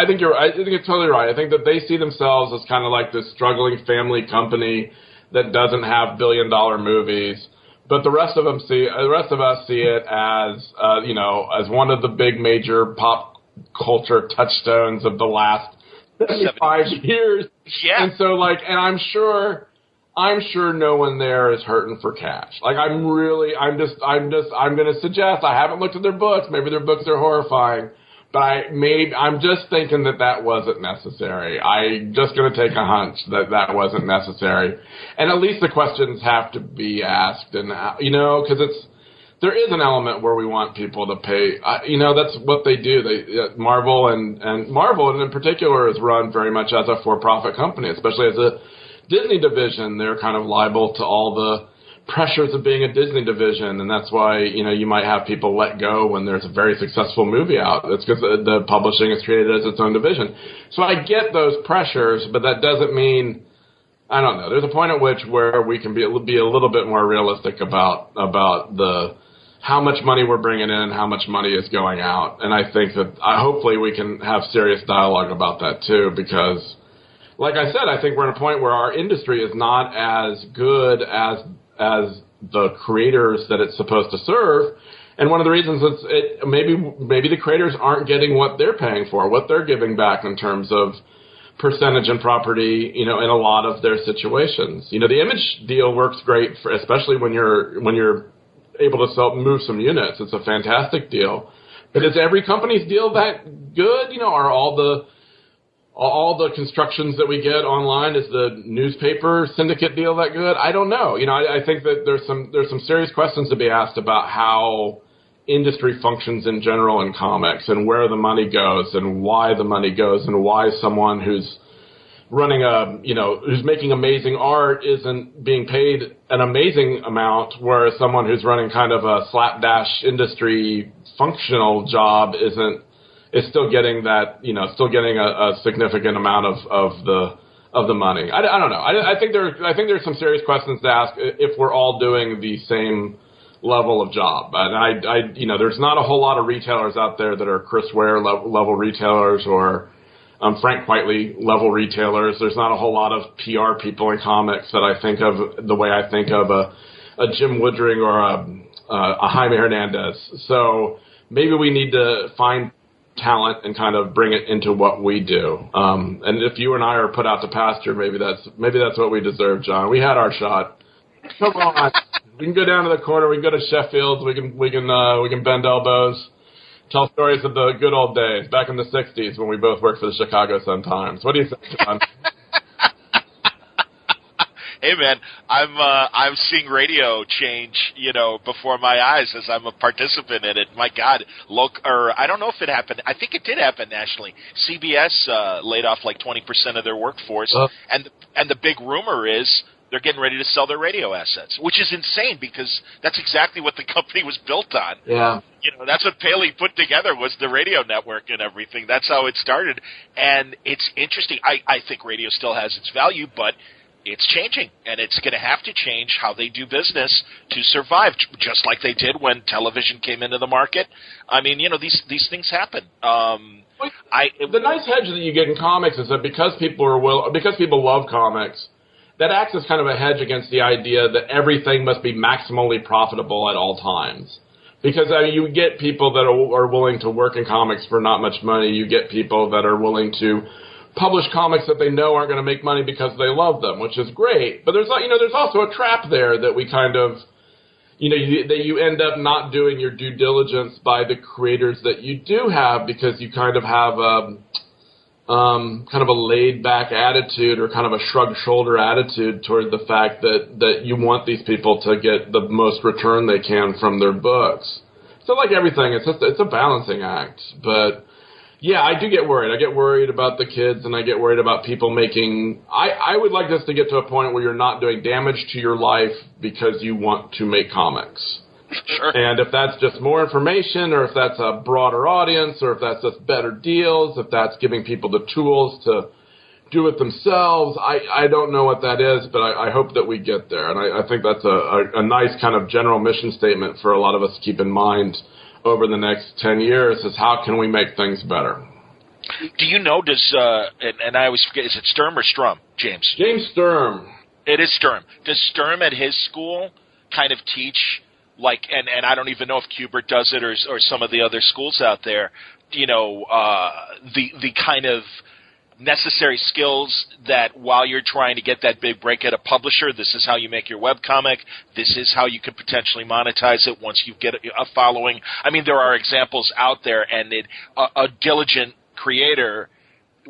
think I think you're totally right. I think that they see themselves as kind of like this struggling family company that doesn't have billion-dollar movies, but the rest of us see it as, as one of the big major pop culture touchstones of the last 75 years. Yeah. And so, and I'm sure no one there is hurting for cash. I'm going to suggest, I haven't looked at their books. Maybe their books are horrifying, but I'm just thinking that wasn't necessary. I'm just going to take a hunch that wasn't necessary. And at least the questions have to be asked, and, because there is an element where we want people to pay. That's what they do. Marvel and in particular is run very much as a for-profit company, especially as a Disney division. They're kind of liable to all the pressures of being a Disney division, and that's why you might have people let go when there's a very successful movie out. That's because the publishing is treated as its own division. So I get those pressures, but that doesn't mean. I don't know. There's a point at which where we can be a little bit more realistic about how much money we're bringing in, how much money is going out. And I think that hopefully we can have serious dialogue about that too, because like I said, I think we're at a point where our industry is not as good as the creators that it's supposed to serve. And one of the reasons maybe the creators aren't getting what they're paying for, what they're giving back in terms of percentage and property, in a lot of their situations. The Image deal works great especially when you're able to move some units. It's a fantastic deal. But is every company's deal that good? Are all the constructions that we get online, is the newspaper syndicate deal that good? I don't know. I think that there's some serious questions to be asked about how industry functions in general in comics, and where the money goes, and why the money goes, and why someone who's running who's making amazing art isn't being paid an amazing amount, whereas someone who's running kind of a slapdash industry functional job is still getting that, still getting a significant amount of the money. I don't know. I think there's some serious questions to ask if we're all doing the same level of job. And there's not a whole lot of retailers out there that are Chris Ware level retailers or Frank Whiteley level retailers. There's not a whole lot of PR people in comics that I think of the way I think of a Jim Woodring or a Jaime Hernandez. So maybe we need to find talent and kind of bring it into what we do. And if you and I are put out to pasture, maybe that's what we deserve, John. We had our shot. Come on, we can go down to the corner. We can go to Sheffield's. We can bend elbows. Tell stories of the good old days, back in the 60s when we both worked for the Chicago Sun-Times. What do you think, John? Hey, man, I'm seeing radio change, before my eyes as I'm a participant in it. My God, I don't know if it happened. I think it did happen nationally. CBS laid off like 20% of their workforce, and the big rumor is they're getting ready to sell their radio assets, which is insane because that's exactly what the company was built on. Yeah. That's what Paley put together was the radio network and everything. That's how it started. And it's interesting. I think radio still has its value, but it's changing, and it's going to have to change how they do business to survive, just like they did when television came into the market. I mean, these things happen. The nice hedge that you get in comics is that because people love comics, that acts as kind of a hedge against the idea that everything must be maximally profitable at all times. Because you get people that are willing to work in comics for not much money. You get people that are willing to publish comics that they know aren't going to make money because they love them, which is great. But there's also a trap there that we kind of, that you end up not doing your due diligence by the creators that you do have because you kind of have kind of a laid-back attitude or kind of a shrug-shoulder attitude toward the fact that you want these people to get the most return they can from their books. So like everything, it's a balancing act. But, yeah, I do get worried. I get worried about the kids, and I get worried about people making... I would like this to get to a point where you're not doing damage to your life because you want to make comics. Sure. And if that's just more information, or if that's a broader audience, or if that's just better deals, if that's giving people the tools to do it themselves, I don't know what that is, but I hope that we get there. And I think that's a nice kind of general mission statement for a lot of us to keep in mind over the next 10 years is how can we make things better. Do you know, and I always forget, is it Sturm or Strum, James? James Sturm. It is Sturm. Does Sturm at his school kind of teach... and I don't even know if Kubert does it or some of the other schools out there, the kind of necessary skills that while you're trying to get that big break at a publisher, this is how you make your webcomic, this is how you could potentially monetize it once you get a following. I mean, there are examples out there, and a diligent creator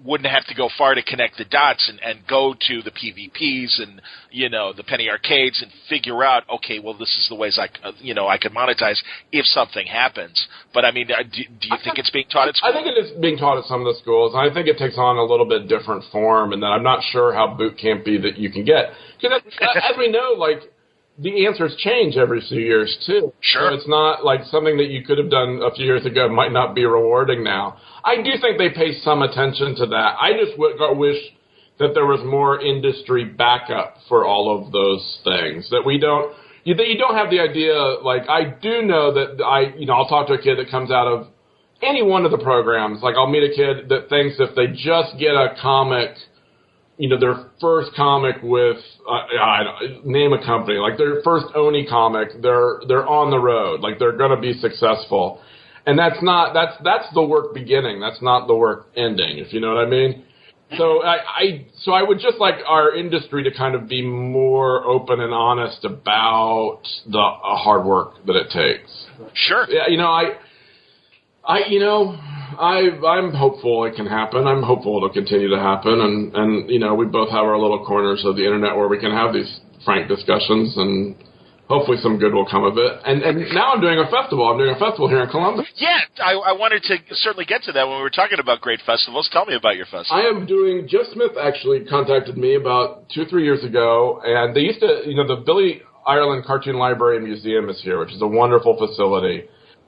wouldn't have to go far to connect the dots and go to the PvPs and, the penny arcades and figure out, okay, well, this is the ways I could monetize if something happens. But, I mean, do you think it's being taught at schools? I think it is being taught at some of the schools, and I think it takes on a little bit different form, and that I'm not sure how boot campy that you can get. Because as we know, the answers change every few years, too. Sure. So it's not like something that you could have done a few years ago might not be rewarding now. I do think they pay some attention to that. I just wish that there was more industry backup for all of those things. That you don't have the idea, I do know that I'll talk to a kid that comes out of any one of the programs. I'll meet a kid that thinks if they just get a comic, their first comic with, name a company, their first Oni comic, they're on the road, they're going to be successful. And that's the work beginning. That's not the work ending, if you know what I mean. So I would just like our industry to kind of be more open and honest about the hard work that it takes. Sure. Yeah, I'm hopeful it can happen. I'm hopeful it'll continue to happen. And we both have our little corners of the internet where we can have these frank discussions, and hopefully some good will come of it. And now I'm doing a festival. I'm doing a festival here in Columbus. Yeah, I wanted to certainly get to that when we were talking about great festivals. Tell me about your festival. I am doing, Jeff Smith actually contacted me about 2 or 3 years ago, and they used to, the Billy Ireland Cartoon Library and Museum is here, which is a wonderful facility.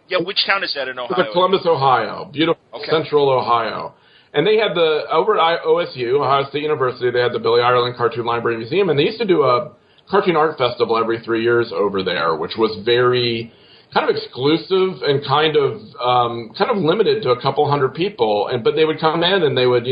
Yeah, which town is that in Ohio? It's Columbus, Ohio. Beautiful, okay. Central Ohio. And they had over at OSU, Ohio State University, they had the Billy Ireland Cartoon Library and Museum, and they used to do a Cartoon Art Festival every 3 years over there, which was very kind of exclusive and kind of limited to a couple hundred people. But they would come in and they would,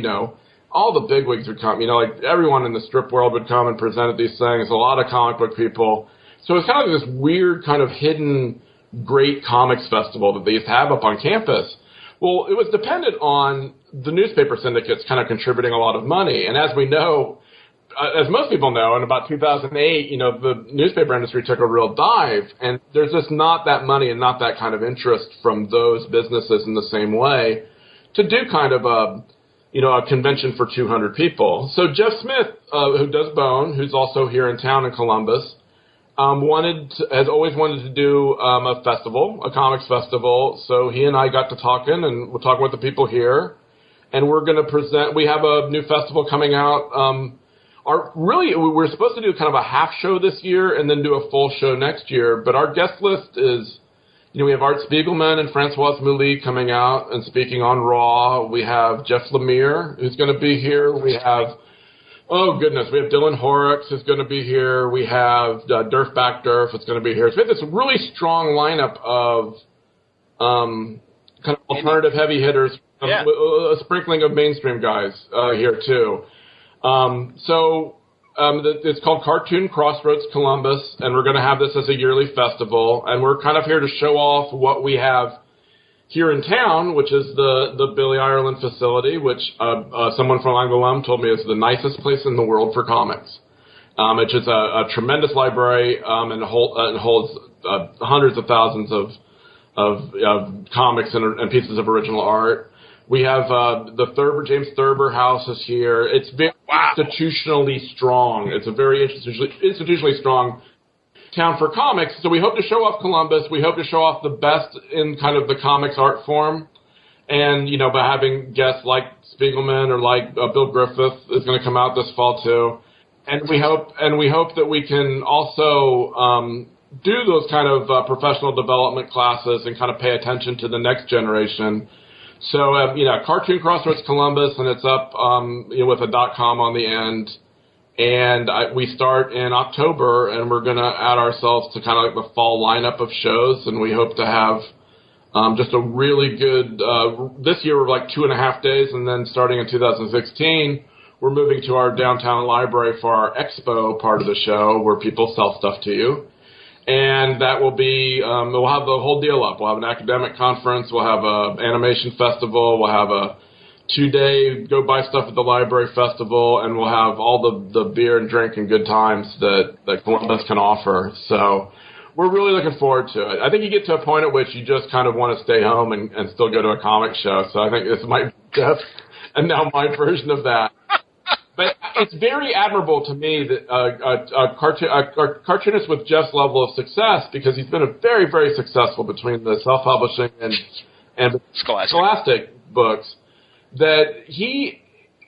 all the bigwigs would come. Everyone in the strip world would come and present at these things. A lot of comic book people. So it was kind of this weird kind of hidden great comics festival that they used to have up on campus. Well, it was dependent on the newspaper syndicates kind of contributing a lot of money. And as we know, as most people know, in about 2008, the newspaper industry took a real dive, and there's just not that money and not that kind of interest from those businesses in the same way to do kind of a convention for 200 people. So Jeff Smith, who does Bone, who's also here in town in Columbus, has always wanted to do a festival, a comics festival. So he and I got to talking, and we're talking with the people here, and we're going to present. We have a new festival coming out we're supposed to do kind of a half show this year and then do a full show next year. But our guest list is, we have Art Spiegelman and Francoise Mouly coming out and speaking on Raw. We have Jeff Lemire, who's going to be here. We have, oh goodness, we have Dylan Horrocks, who's going to be here. We have Durf Backdurf, who's going to be here. So we have this really strong lineup of kind of alternative heavy hitters, a sprinkling of mainstream guys here too. It's called Cartoon Crossroads Columbus, and we're going to have this as a yearly festival, and we're kind of here to show off what we have here in town, which is the Billy Ireland facility, which someone from Angoulême told me is the nicest place in the world for comics. It's just a tremendous library, and holds hundreds of thousands of comics and pieces of original art. We have the James Thurber House is here. It's very institutionally strong. It's a very institutionally strong town for comics. So we hope to show off Columbus. We hope to show off the best in kind of the comics art form. And, by having guests like Spiegelman or like Bill Griffith is going to come out this fall too. And we hope that we can also do those kind of professional development classes and kind of pay attention to the next generation. So, Cartoon Crossroads Columbus, and it's up, with a .com on the end. And we start in October, and we're going to add ourselves to kind of like the fall lineup of shows, and we hope to have just a really good, this year we're like 2.5 days, and then starting in 2016, we're moving to our downtown library for our expo part of the show, where people sell stuff to you. And that will be, we'll have the whole deal up. We'll have an academic conference. We'll have an animation festival. We'll have a 2-day go buy stuff at the library festival. And we'll have all the beer and drink and good times that Columbus can offer. So we're really looking forward to it. I think you get to a point at which you just kind of want to stay home and still go to a comic show. So I think this might be Jeff and now my version of that. But it's very admirable to me that a cartoonist with Jeff's level of success, because he's been very, very successful between the self-publishing and the Scholastic books, that he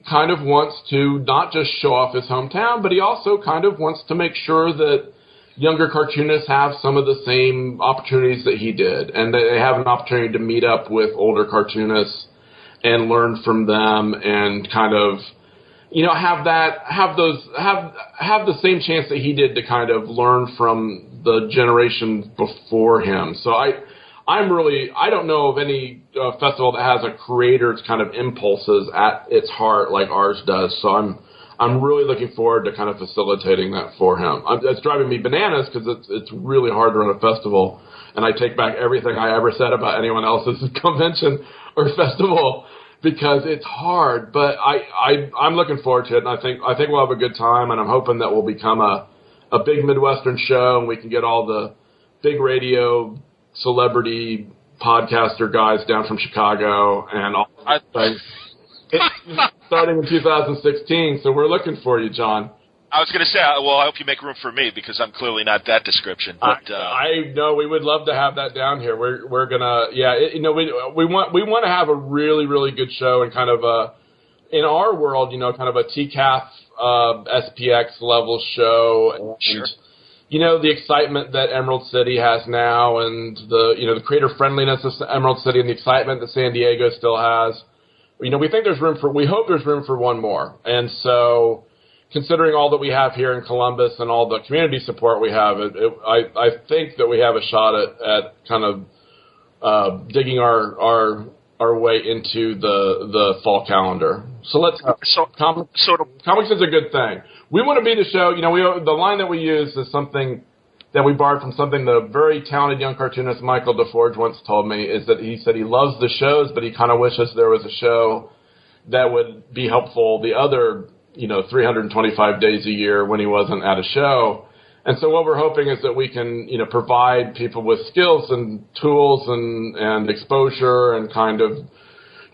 kind of wants to not just show off his hometown, but he also kind of wants to make sure that younger cartoonists have some of the same opportunities that he did, and that they have an opportunity to meet up with older cartoonists and learn from them and kind of have the same chance that he did to kind of learn from the generation before him. So I don't know of any festival that has a creator's kind of impulses at its heart like ours does. So I'm really looking forward to kind of facilitating that for him. It's driving me bananas because it's really hard to run a festival, and I take back everything I ever said about anyone else's convention or festival, because it's hard, but I'm looking forward to it, and I think we'll have a good time, and I'm hoping that we'll become a big Midwestern show, and we can get all the big radio celebrity podcaster guys down from Chicago and all that things. Starting in 2016, so we're looking for you, John. I was going to say, well, I hope you make room for me, because I'm clearly not that description. But I know we would love to have that down here. We're gonna, we want to have a really, really good show, and kind of in our world, kind of a TCAF SPX level show. Sure. And, the excitement that Emerald City has now, and the creator friendliness of Emerald City, and the excitement that San Diego still has. We think we hope there's room for one more, and so, considering all that we have here in Columbus and all the community support we have, I think that we have a shot at kind of digging our way into the fall calendar. So comics is a good thing. We want to be the show. The line that we use is something that we borrowed from something the very talented young cartoonist Michael DeForge once told me, is that he said he loves the shows, but he kind of wishes there was a show that would be helpful the other 325 days a year when he wasn't at a show. And so what we're hoping is that we can, provide people with skills and tools and exposure, and kind of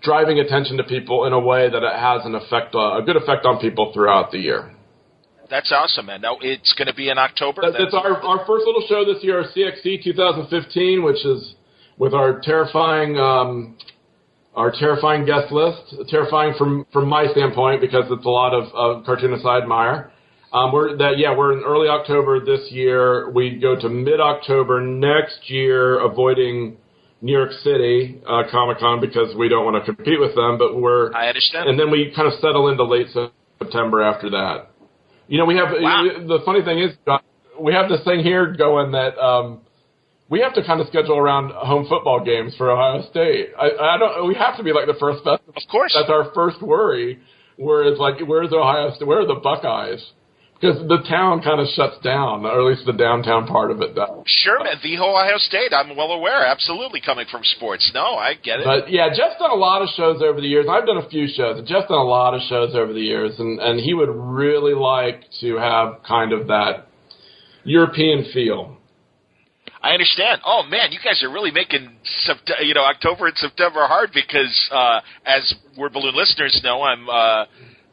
driving attention to people in a way that it has a good effect on people throughout the year. That's awesome, man. Now, it's going to be in October? It's our first little show this year, CXC 2015, which is with our terrifying guest list. Terrifying from my standpoint, because it's a lot of cartoonists I admire. We're in early October this year. We go to mid-October next year, avoiding New York City Comic-Con because we don't want to compete with them. But I understand. and then we kind of settle into late September after that. We have the funny thing is we have this thing here going that we have to kind of schedule around home football games for Ohio State. I don't. We have to be like the first festival. Of course, that's our first worry. Whereas where's Ohio State? Where are the Buckeyes? Because the town kind of shuts down, or at least the downtown part of it does. Sure, man. The Ohio State, I'm well aware. Absolutely coming from sports. No, I get it. But, yeah, Jeff's done a lot of shows over the years. I've done a few shows. Jeff's done a lot of shows over the years, and he would really like to have kind of that European feel. I understand. Oh, man, you guys are really making October and September hard because, as we're Balloon listeners know, I'm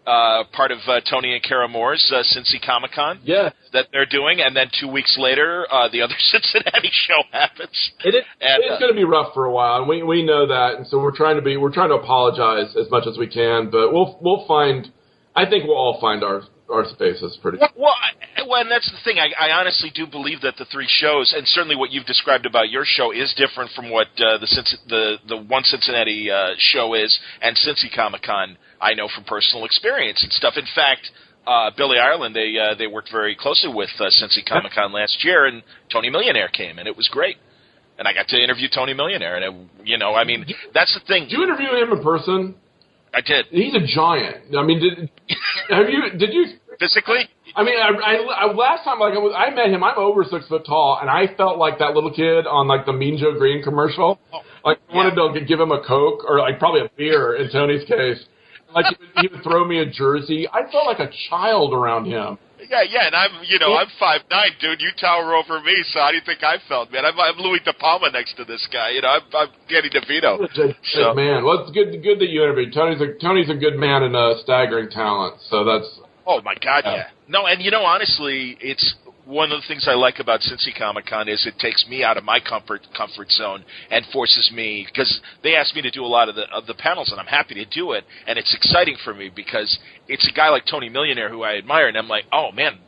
part of Tony and Kara Moore's Cincy Comic-Con that they're doing, and then 2 weeks later, the other Cincinnati show happens. It's going to be rough for a while, and we know that, and so we're trying to apologize as much as we can, but we'll find. I think we'll all find our spaces pretty. Well, and that's the thing. I honestly do believe that the three shows, and certainly what you've described about your show, is different from what the one Cincinnati show is, and Cincy Comic-Con. I know from personal experience and stuff. In fact, Billy Ireland, they worked very closely with Cincy Comic-Con last year, and Tony Millionaire came, and it was great. And I got to interview Tony Millionaire, and that's the thing. Did you interview him in person? I did. He's a giant. I mean, did you physically? I mean, I last time I met him, I'm over 6 foot tall, and I felt like that little kid on the Mean Joe Green commercial. I wanted to give him a Coke or probably a beer in Tony's case. He would throw me a jersey. I felt like a child around him. Yeah, and I'm 5'9", dude. You tower over me, so how do you think I felt, man? I'm Louis De Palma next to this guy. I'm Danny DeVito. Good man. Well, it's good that you interviewed. Tony's a good man and a staggering talent. So that's. Oh my God, yeah. No, and honestly, it's one of the things I like about Cincy Comic-Con is it takes me out of my comfort zone and forces me, because they ask me to do a lot of the panels, and I'm happy to do it, and it's exciting for me because it's a guy like Tony Millionaire who I admire, and I'm like, oh man,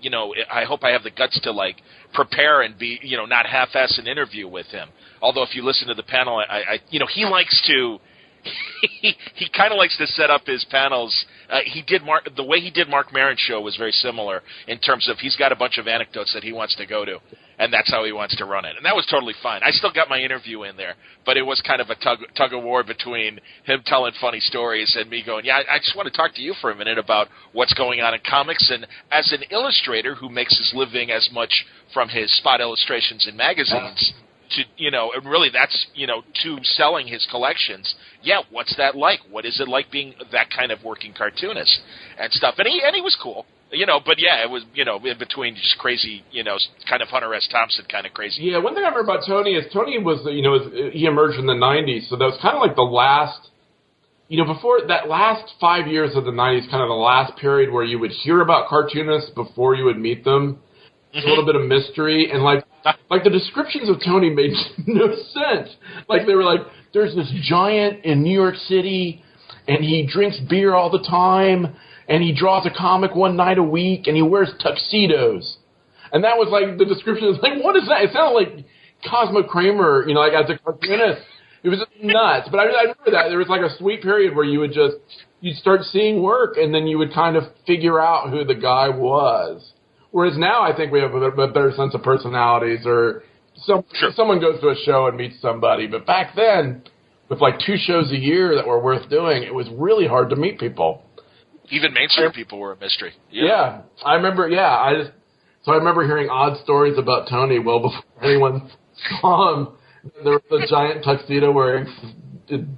I hope I have the guts to prepare and be, not half-ass an interview with him. Although if you listen to the panel, he likes to. He kind of likes to set up his panels. The way he did Mark Maron's show was very similar in terms of he's got a bunch of anecdotes that he wants to go to, and that's how he wants to run it. And that was totally fine. I still got my interview in there, but it was kind of a tug of war between him telling funny stories and me going, yeah, I just want to talk to you for a minute about what's going on in comics. And as an illustrator who makes his living as much from his spot illustrations in magazines and really that's, to selling his collections. Yeah, what's that like? What is it like being that kind of working cartoonist and stuff? And he was cool, but yeah, it was, in between just crazy, kind of Hunter S. Thompson kind of crazy. Yeah, one thing I remember about Tony is Tony was, he emerged in the 90s, so that was kind of like the last, before that last 5 years of the 90s, kind of the last period where you would hear about cartoonists before you would meet them. A little bit of mystery, and the descriptions of Tony made no sense. They were there's this giant in New York City, and he drinks beer all the time, and he draws a comic one night a week, and he wears tuxedos. And that was the description was what is that? It sounded like Cosmo Kramer, as a cartoonist. It was nuts. But I remember that. There was a sweet period where you'd start seeing work, and then you would kind of figure out who the guy was. Whereas now I think we have a better sense of personalities, or someone goes to a show and meets somebody. But back then, with 2 shows a year that were worth doing, it was really hard to meet people. Even mainstream people were a mystery. Yeah, I remember. Yeah, I remember hearing odd stories about Tony well before anyone saw him. There was a giant tuxedo wearing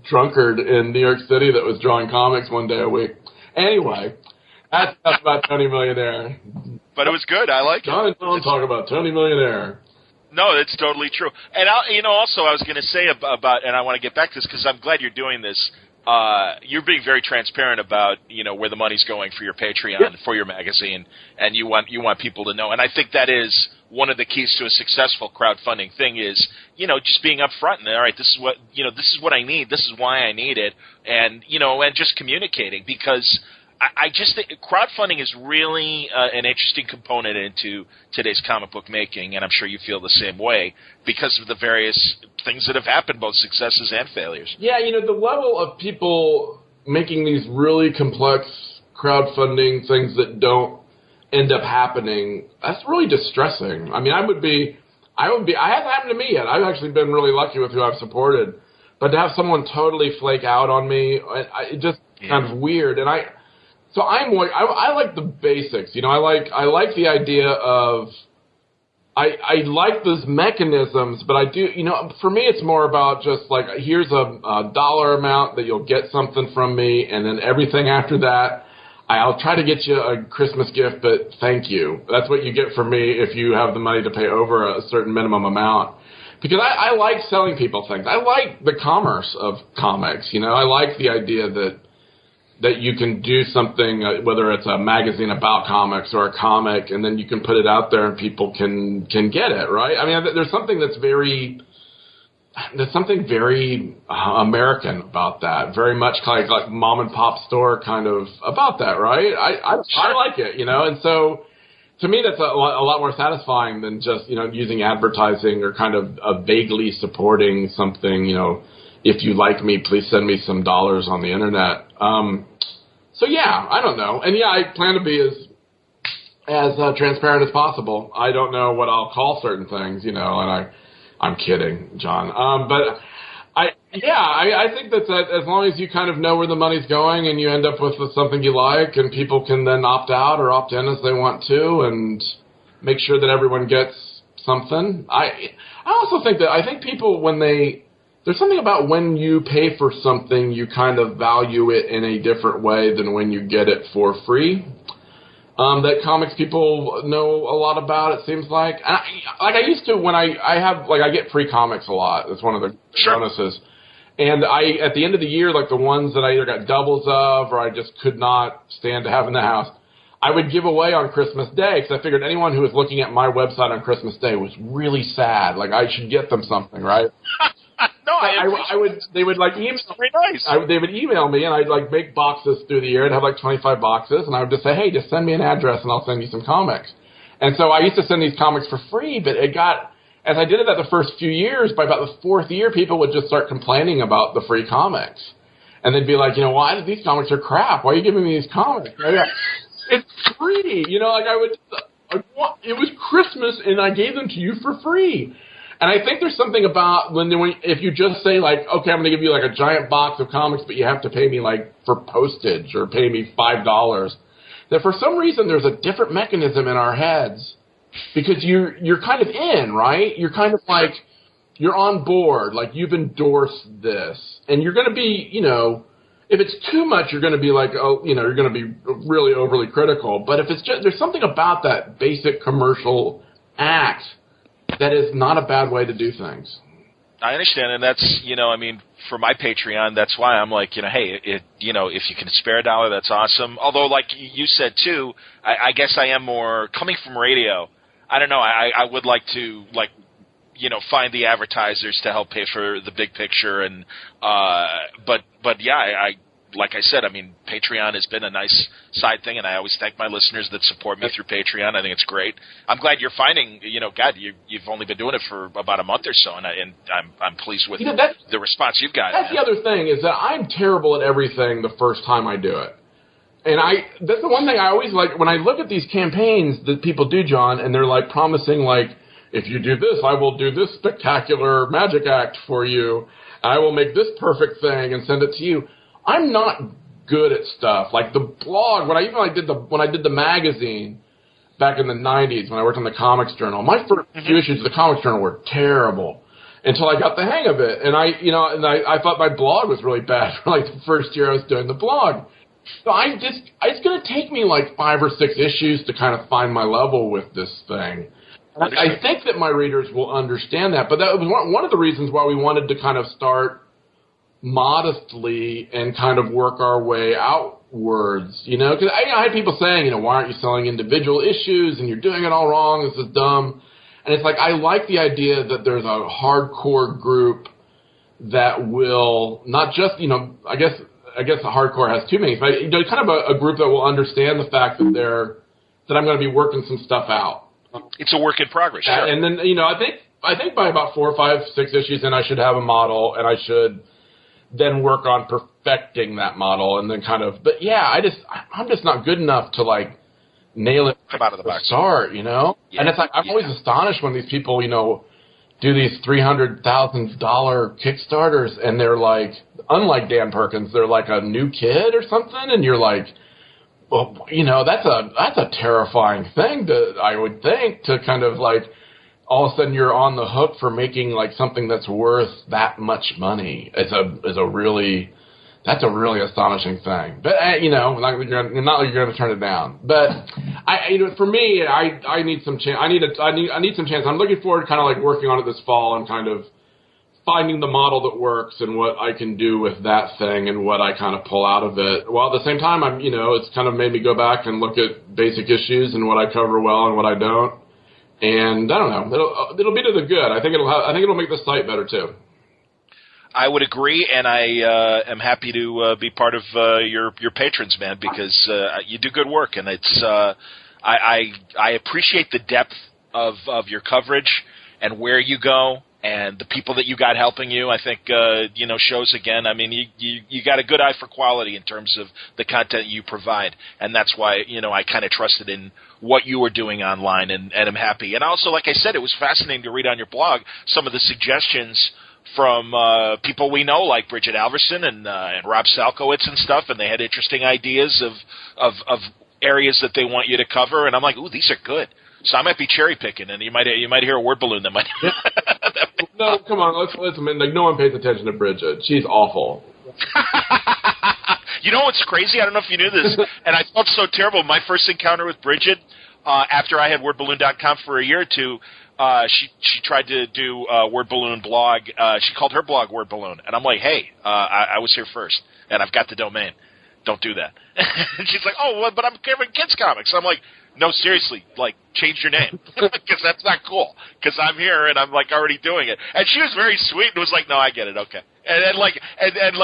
drunkard in New York City that was drawing comics one day a week. Anyway, that's enough about Tony Millionaire. But it was good. I like it. John and Tom talk about Tony Millionaire. No, it's totally true. And also I was going to say about, and I want to get back to this because I'm glad you're doing this. You're being very transparent about where the money's going for your Patreon, for your magazine, and you want people to know. And I think that is one of the keys to a successful crowdfunding thing is just being upfront and all right, this is what I need, this is why I need it, and and just communicating because. I just think crowdfunding is really an interesting component into today's comic book making, and I'm sure you feel the same way because of the various things that have happened, both successes and failures. Yeah, the level of people making these really complex crowdfunding things that don't end up happening, that's really distressing. I mean, it hasn't happened to me yet. I've actually been really lucky with who I've supported, but to have someone totally flake out on me, it just kind of weird. And I like the basics. I like the idea of, I like those mechanisms, but I do, for me it's more about just like, here's a dollar amount that you'll get something from me, and then everything after that, I'll try to get you a Christmas gift, but thank you. That's what you get from me if you have the money to pay over a certain minimum amount. Because I like selling people things. I like the commerce of comics. I like the idea that you can do something, whether it's a magazine about comics or a comic, and then you can put it out there and people can get it, right? I mean, there's something very American about that. Very much like mom and pop store kind of about that, right? I like it, and so to me that's a lot more satisfying than just using advertising or kind of vaguely supporting something. If you like me, please send me some dollars on the internet. So yeah, I don't know, and yeah, I plan to be as transparent as possible. I don't know what I'll call certain things, and I'm kidding, John. But I think that as long as you kind of know where the money's going and you end up with something you like, and people can then opt out or opt in as they want to, and make sure that everyone gets something. I also think people, there's something about when you pay for something, you kind of value it in a different way than when you get it for free. That comics people know a lot about, it seems like. I used to, when I get free comics a lot. That's one of the bonuses. And at the end of the year, like the ones that I either got doubles of or I just could not stand to have in the house, I would give away on Christmas Day, because I figured anyone who was looking at my website on Christmas Day was really sad. Like, I should get them something, right? No, they would like email. Very nice. They would email me, and I'd like make boxes through the year. I'd have like 25 boxes, and I would just say, hey, just send me an address, and I'll send you some comics. And so I used to send these comics for free, but as I did it the first few years, by about the fourth year, people would just start complaining about the free comics, and they'd be like, why these comics are crap? Why are you giving me these comics? It's free, it was Christmas, and I gave them to you for free. And I think there's something about if you just say, like, okay, I'm going to give you like a giant box of comics, but you have to pay me like for postage or pay me $5, that for some reason there's a different mechanism in our heads, because you're kind of in, right? You're kind of like, you're on board, like you've endorsed this, and you're going to be, if it's too much, you're going to be like, you're going to be really overly critical. But if it's just, there's something about that basic commercial act that is not a bad way to do things. I understand, and that's, for my Patreon, that's why I'm like, hey, if you can spare a dollar, that's awesome. Although, like you said, too, I guess I am more, coming from radio, I don't know, I would like to, like, find the advertisers to help pay for the big picture, and, but yeah, like I said, Patreon has been a nice side thing, and I always thank my listeners that support me through Patreon. I think it's great. I'm glad you're finding, God, you've only been doing it for about a month or so, and I'm pleased with the response you've got. That's the other thing, is that I'm terrible at everything the first time I do it. And that's the one thing I always like, when I look at these campaigns that people do, John, and they're like promising, like, if you do this, I will do this spectacular magic act for you. I will make this perfect thing and send it to you. I'm not good at stuff like the blog. When I did the magazine back in the 90s, when I worked on the Comics Journal, my first few issues of the Comics Journal were terrible until I got the hang of it. And I thought my blog was really bad for like the first year I was doing the blog. So it's going to take me like 5 or 6 issues to kind of find my level with this thing. I think that my readers will understand that, but that was one of the reasons why we wanted to kind of start modestly and kind of work our way outwards, because I had people saying, why aren't you selling individual issues, and you're doing it all wrong, this is dumb. And it's like, I like the idea that there's a hardcore group that will not just, I guess I guess the hardcore has two meanings, but kind of a group that will understand the fact that I'm going to be working some stuff out. It's a work in progress. Sure. And then I think by about 4 or 5, 6 issues in, I should have a model, and I should then work on perfecting that model, and then kind of. But yeah, I'm just not good enough to like nail it. Come out of the box. Start, Yeah. And it's like I'm always astonished when these people, do these $300,000 Kickstarters, and they're like, unlike Dan Perkins, they're like a new kid or something, and you're like, well, that's a terrifying thing I would think, to kind of like all of a sudden you're on the hook for making like something that's worth that much money. That's a really astonishing thing. But not like you're going to turn it down. But for me, I need some chance. I need some chance. I'm looking forward to kind of like working on it this fall and kind of finding the model that works and what I can do with that thing and what I kind of pull out of it. While at the same time, it's kind of made me go back and look at basic issues and what I cover well and what I don't. And I don't know. It'll be to the good. I think it'll make the site better too. I would agree, and I am happy to be part of your patrons, man, because you do good work, and it's I appreciate the depth of your coverage and where you go and the people that you got helping you. I think shows again. I mean, you got a good eye for quality in terms of the content you provide, and that's why I kind of trusted in what you were doing online, and I'm happy. And also, like I said, it was fascinating to read on your blog some of the suggestions from people we know, like Bridget Alverson and Rob Salkowitz and stuff, and they had interesting ideas of areas that they want you to cover, and I'm like, ooh, these are good. So I might be cherry picking, and you might hear a word balloon that might. No, come on, let's like no one pays attention to Bridget. She's awful. You know what's crazy? I don't know if you knew this, and I felt so terrible. My first encounter with Bridget, after I had wordballoon.com for a year or two, she tried to do a Word Balloon blog. She called her blog Word Balloon, and I'm like, hey, I was here first, and I've got the domain. Don't do that. And she's like, oh, well, but I'm covering kids comics. I'm like, no, seriously, like, change your name, because that's not cool, because I'm here and I'm, like, already doing it. And she was very sweet and was like, no, I get it, okay. And then, like,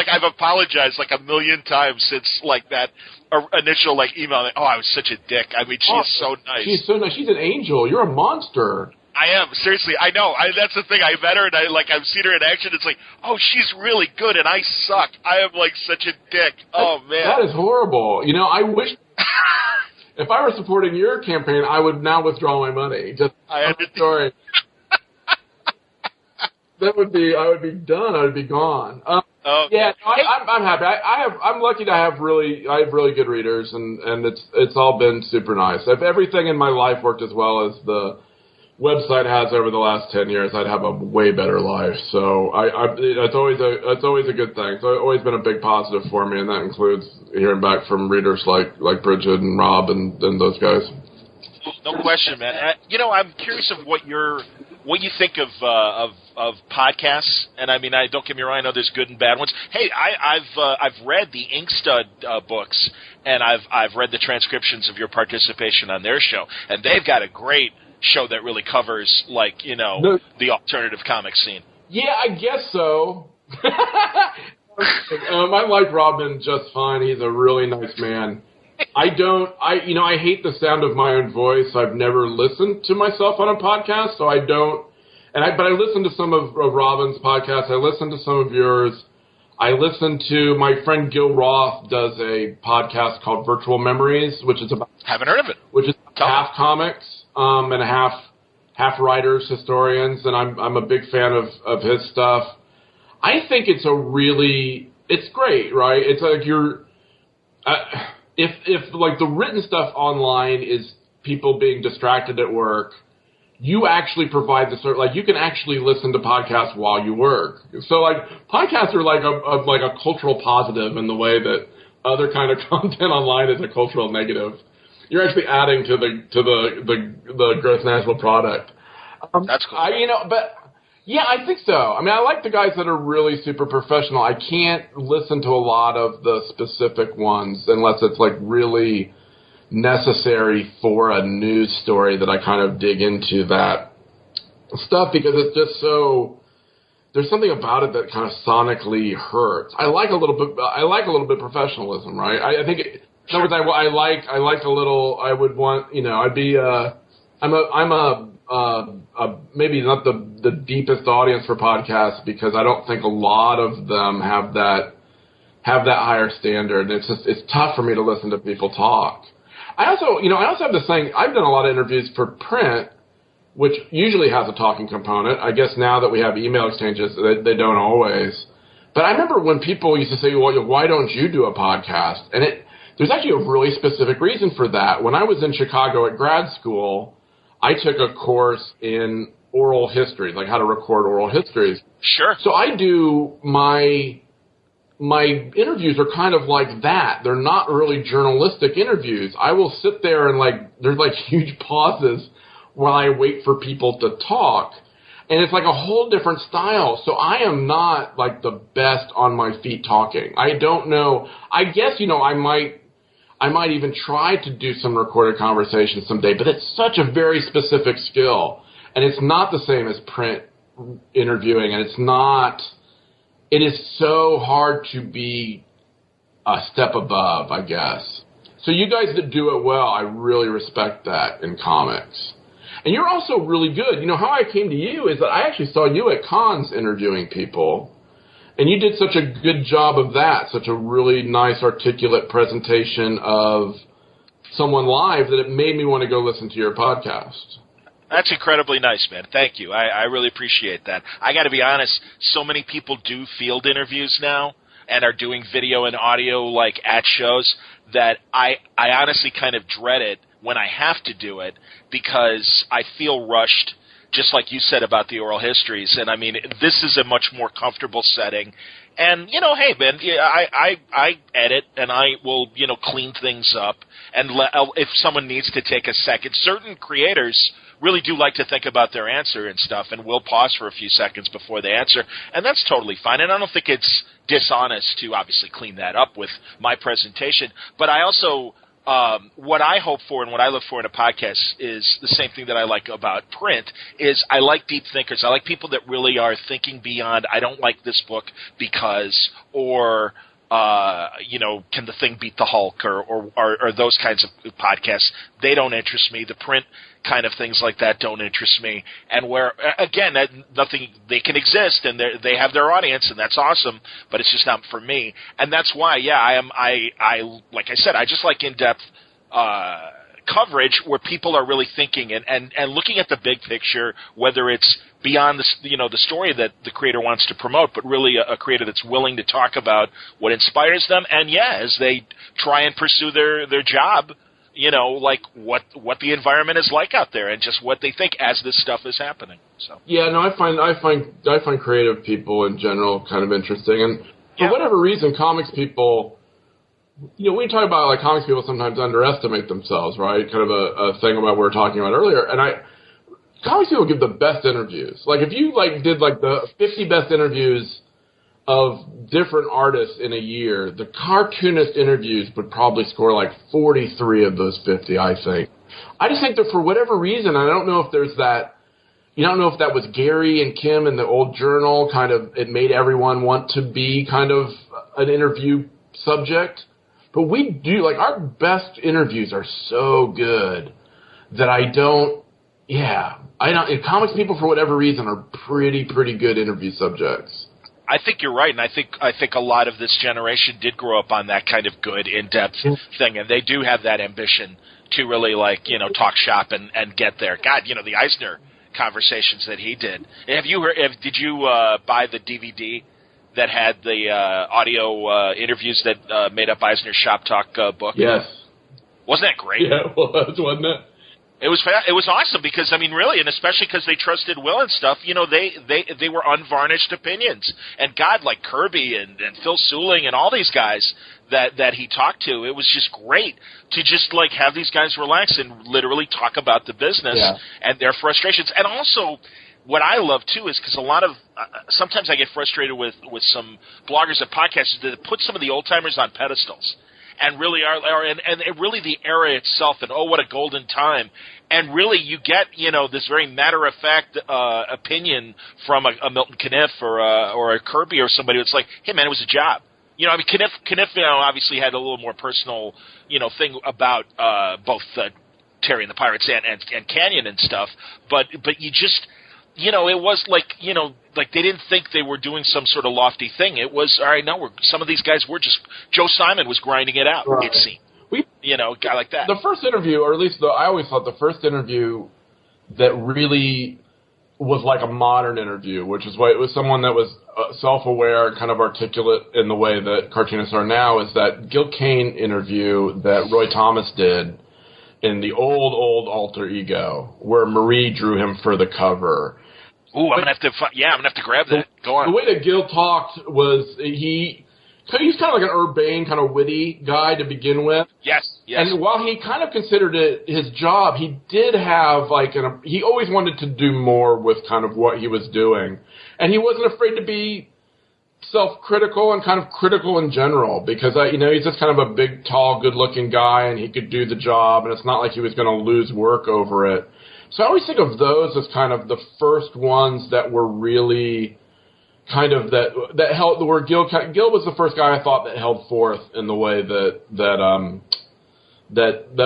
I've apologized, like, 1,000,000 times since, like, that initial, like, email. Like, oh, I was such a dick. I mean, she's so nice. She's so nice. She's an angel. You're a monster. I am. Seriously, I know. That's the thing. I met her, and I've seen her in action. It's like, oh, she's really good, and I suck. I am, like, such a dick. Oh, man. That is horrible. I wish... If I were supporting your campaign, I would now withdraw my money. Just sorry. I would be done. I would be gone. Yeah, I'm happy. I'm lucky to have really good readers, and it's all been super nice. If everything in my life worked as well as the website has over the last 10 years, I'd have a way better life. So it's always a good thing. It's always been a big positive for me, and that includes hearing back from readers like Bridget and Rob and those guys. No question, man. I'm curious of what you think of podcasts. And I mean, don't get me wrong, I know there's good and bad ones. Hey, I've read the Inkstud books, and I've read the transcriptions of your participation on their show, and they've got a great show that really covers, like, the alternative comic scene. Yeah, I guess so. I like Robin just fine. He's a really nice man. I hate the sound of my own voice. I've never listened to myself on a podcast, so I don't. But I listen to some of Robin's podcasts. I listen to some of yours. I listen to my friend Gil Roth does a podcast called Virtual Memories, which is about haven't heard of it. Which is half comics and half writers, historians, and I'm a big fan of his stuff. I think it's great, right? It's like if like the written stuff online is people being distracted at work, you actually provide you can actually listen to podcasts while you work. So like podcasts are like a cultural positive in the way that other kind of content online is a cultural negative. You're actually adding to the gross national product. That's cool. I think so. I mean, I like the guys that are really super professional. I can't listen to a lot of the specific ones unless it's like really necessary for a news story that I kind of dig into that stuff, because it's just so there's something about it that kind of sonically hurts. I like a little bit of professionalism, right? I think in other words, I like a little. I would want, I'd be. I'm a maybe not the deepest audience for podcasts, because I don't think a lot of them have that higher standard. It's tough for me to listen to people talk. I also have this thing. I've done a lot of interviews for print, which usually has a talking component. I guess now that we have email exchanges, they don't always. But I remember when people used to say, well, why don't you do a podcast? And there's actually a really specific reason for that. When I was in Chicago at grad school, I took a course in oral history, like how to record oral histories. Sure. So I do my interviews are kind of like that. They're not really journalistic interviews. I will sit there and there's huge pauses while I wait for people to talk. And it's like a whole different style. So I am not the best on my feet talking. I don't know. I guess, I might even try to do some recorded conversations someday, but it's such a very specific skill. And it's not the same as print interviewing, and it is so hard to be a step above, I guess. So you guys that do it well, I really respect that in comics. And you're also really good. How I came to you is that I actually saw you at cons interviewing people, and you did such a good job of that, such a really nice, articulate presentation of someone live, that it made me want to go listen to your podcast. That's incredibly nice, man. Thank you. I really appreciate that. I got to be honest, so many people do field interviews now and are doing video and audio at shows that I honestly kind of dread it when I have to do it, because I feel rushed, just like you said about the oral histories. And I mean, this is a much more comfortable setting. And, hey, man, I edit and I will, clean things up. And if someone needs to take a second, certain creators really do like to think about their answer and stuff, and will pause for a few seconds before they answer. And that's totally fine. And I don't think it's dishonest to obviously clean that up with my presentation. But I also, what I hope for and what I look for in a podcast is the same thing that I like about print, is I like deep thinkers. I like people that really are thinking beyond, I don't like this book because, or, can the thing beat the Hulk, or those kinds of podcasts. They don't interest me. The print kind of things like that don't interest me. And where, again, nothing, they can exist and they have their audience, and that's awesome, but it's just not for me. And that's why, I like I said, I just like in-depth coverage where people are really thinking and looking at the big picture, whether it's beyond the story that the creator wants to promote, but really a creator that's willing to talk about what inspires them, and as they try and pursue their job, what the environment is like out there, and just what they think as this stuff is happening. So I find creative people in general kind of interesting, and for whatever reason, comics people, we talk about comics people sometimes underestimate themselves, right? Kind of a thing about what we were talking about earlier, and comics people give the best interviews. If you did the 50 best interviews of different artists in a year, the cartoonist interviews would probably score 43 of those 50, I think. I just think that for whatever reason, I don't know if there's that, you don't know if that was Gary and Kim in the old journal, kind of, it made everyone want to be kind of an interview subject. But we do, our best interviews are so good that comics people for whatever reason are pretty good interview subjects. I think you're right, and I think a lot of this generation did grow up on that kind of good, in-depth thing, and they do have that ambition to really, talk shop and get there. God, the Eisner conversations that he did. Did you buy the DVD that had the audio interviews that made up Eisner's Shop Talk book? Yes. Wasn't that great? Yeah, it was, wasn't it? It was awesome because, really, and especially because they trusted Will and stuff, they were unvarnished opinions. And God, like Kirby and Phil Seuling and all these guys that he talked to, it was just great to just, have these guys relax and literally talk about the business and their frustrations. And also, what I love, too, is because a lot of sometimes I get frustrated with some bloggers and podcasters that put some of the old-timers on pedestals. And really really the era itself, and what a golden time. and really you get, this very matter-of-fact opinion from a Milton Caniff or a Kirby or somebody that's like, hey, man, it was a job. Caniff obviously had a little more personal, thing about both Terry and the Pirates and Canyon and stuff, but you just, it was like, like they didn't think they were doing some sort of lofty thing. It was, all right, no, some of these guys were just, Joe Simon was grinding it out, right. It seemed. A guy like that. The first interview, or at least I always thought the first interview that really was like a modern interview, which is why it was someone that was self-aware, kind of articulate in the way that cartoonists are now, is that Gil Kane interview that Roy Thomas did in the old Alter Ego, where Marie drew him for the cover. Ooh, I'm gonna have to grab that. Go on. The way that Gil talked was he's kind of like an urbane, kind of witty guy to begin with. Yes. And while he kind of considered it his job, he did have he always wanted to do more with kind of what he was doing. And he wasn't afraid to be self-critical and kind of critical in general because, he's just kind of a big, tall, good-looking guy and he could do the job and it's not like he was going to lose work over it. So I always think of those as kind of the first ones that were really kind of that held, where Gil was the first guy I thought that held forth in the way that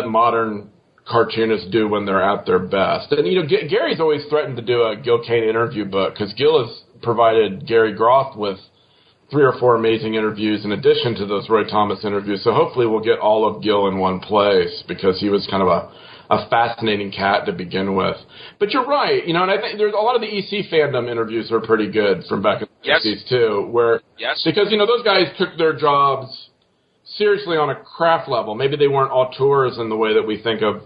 modern cartoonists do when they're at their best. And, Gary's always threatened to do a Gil Kane interview book because Gil has provided Gary Groth with 3 or 4 amazing interviews in addition to those Roy Thomas interviews. So hopefully we'll get all of Gil in one place because he was kind of a fascinating cat to begin with. But you're right, and I think there's a lot of the EC fandom interviews are pretty good from back in the 60s too, because, those guys took their jobs seriously on a craft level. Maybe they weren't auteurs in the way that we think of,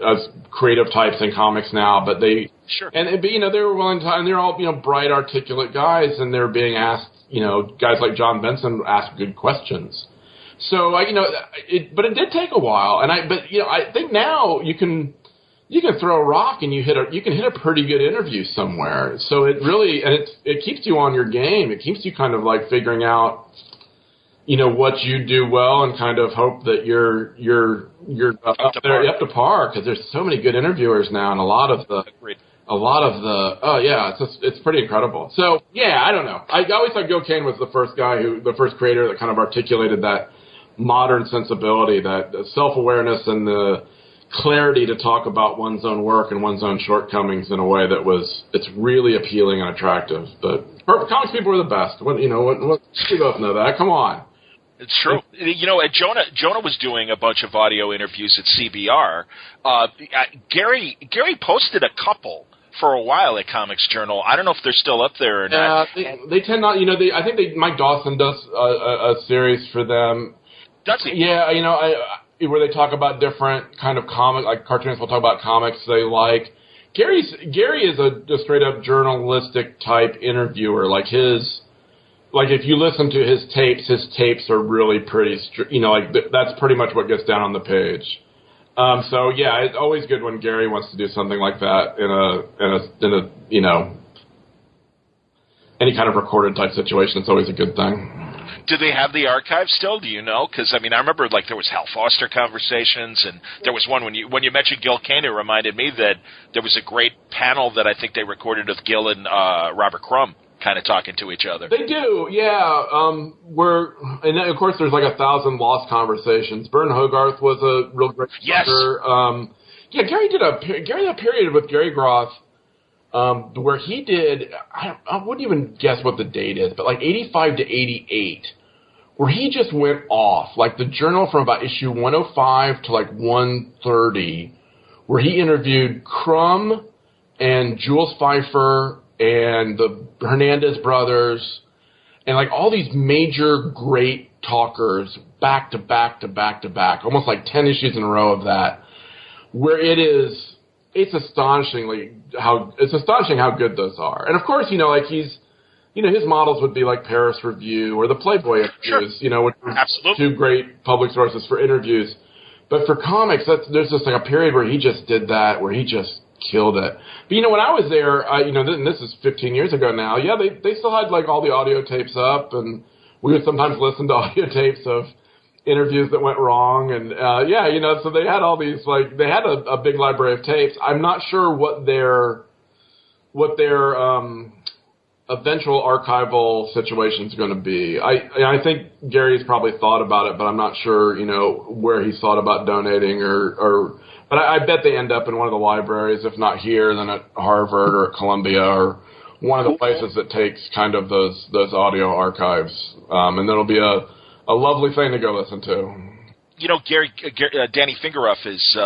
as creative types in comics now, but they, sure. But they were willing to, and they're all, bright, articulate guys, and they're being asked, guys like John Benson ask good questions. So, but it did take a while, and I think now you can throw a rock and you can hit a pretty good interview somewhere. So it really, and it keeps you on your game. It keeps you kind of like figuring out, what you do well and kind of hope that you're up to par, because there's so many good interviewers now, and it's pretty incredible. So yeah, I don't know. I always thought Gil Kane was the first creator that kind of articulated that modern sensibility, that self-awareness and the clarity to talk about one's own work and one's own shortcomings in a way it's really appealing and attractive. But comics people are the best. We both know that. Come on. It's true. Jonah was doing a bunch of audio interviews at CBR. Gary posted a couple for a while at Comics Journal. I don't know if they're still up there or not. They tend not. I think Mike Dawson does a series for them. Does he? Yeah, where they talk about different kind of comic, like cartoonists will talk about comics they like. Gary is a straight up journalistic type interviewer. Like if you listen to his tapes are really pretty, that's pretty much what gets down on the page. So yeah, it's always good when Gary wants to do something like that in a any kind of recorded type situation. It's always a good thing. Do they have the archive still? Do you know? Because I remember there was Hal Foster conversations, and there was one when you mentioned Gil Kane, it reminded me that there was a great panel that I think they recorded with Gil and Robert Crumb kind of talking to each other. They do, yeah. And then, of course, there's like 1,000 lost conversations. Vern Hogarth was a real great speaker. Yes. Gary did a period with Gary Groth where he did, I wouldn't even guess what the date is, but like 85 to 88, where he just went off. Like the journal from about issue 105 to like 130, where he interviewed Crumb and Jules Pfeiffer and the Hernandez brothers, and like all these major great talkers back to back to back to back, almost like 10 issues in a row of that, where it's astonishing how good those are. And of course, like his models would be like Paris Review or the Playboy interviews, which are absolutely 2 great public sources for interviews. But for comics, there's just like a period where he just did that, where he just killed it. But when I was there, and this is 15 years ago now, yeah, they still had like all the audio tapes up, and we would sometimes listen to audio tapes of interviews that went wrong, and so they had all these they had a big library of tapes. I'm not sure what their eventual archival situation is going to be. I think Gary's probably thought about it, but I'm not sure where he's thought about donating or. But I bet they end up in one of the libraries, if not here, then at Harvard or at Columbia or one of the places that takes kind of those audio archives, and that'll be a lovely thing to go listen to. Gary Danny Fingeroff is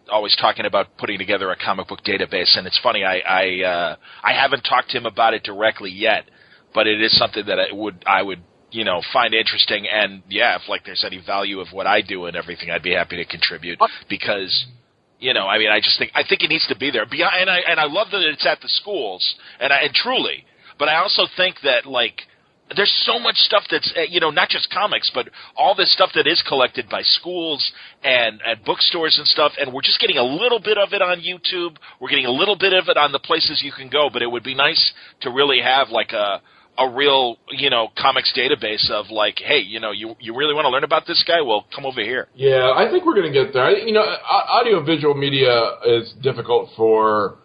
always talking about putting together a comic book database, and it's funny. I haven't talked to him about it directly yet, but it is something that I would find interesting. And if there's any value of what I do and everything, I'd be happy to contribute because. I think it needs to be there. And I love that it's at the schools, and truly. But I also think that there's so much stuff that's not just comics, but all this stuff that is collected by schools and bookstores and stuff. And we're just getting a little bit of it on YouTube. We're getting a little bit of it on the places you can go. But it would be nice to really have a real, comics database of hey, you really want to learn about this guy? Well, come over here. Yeah, I think we're going to get there. Audio-visual media is difficult for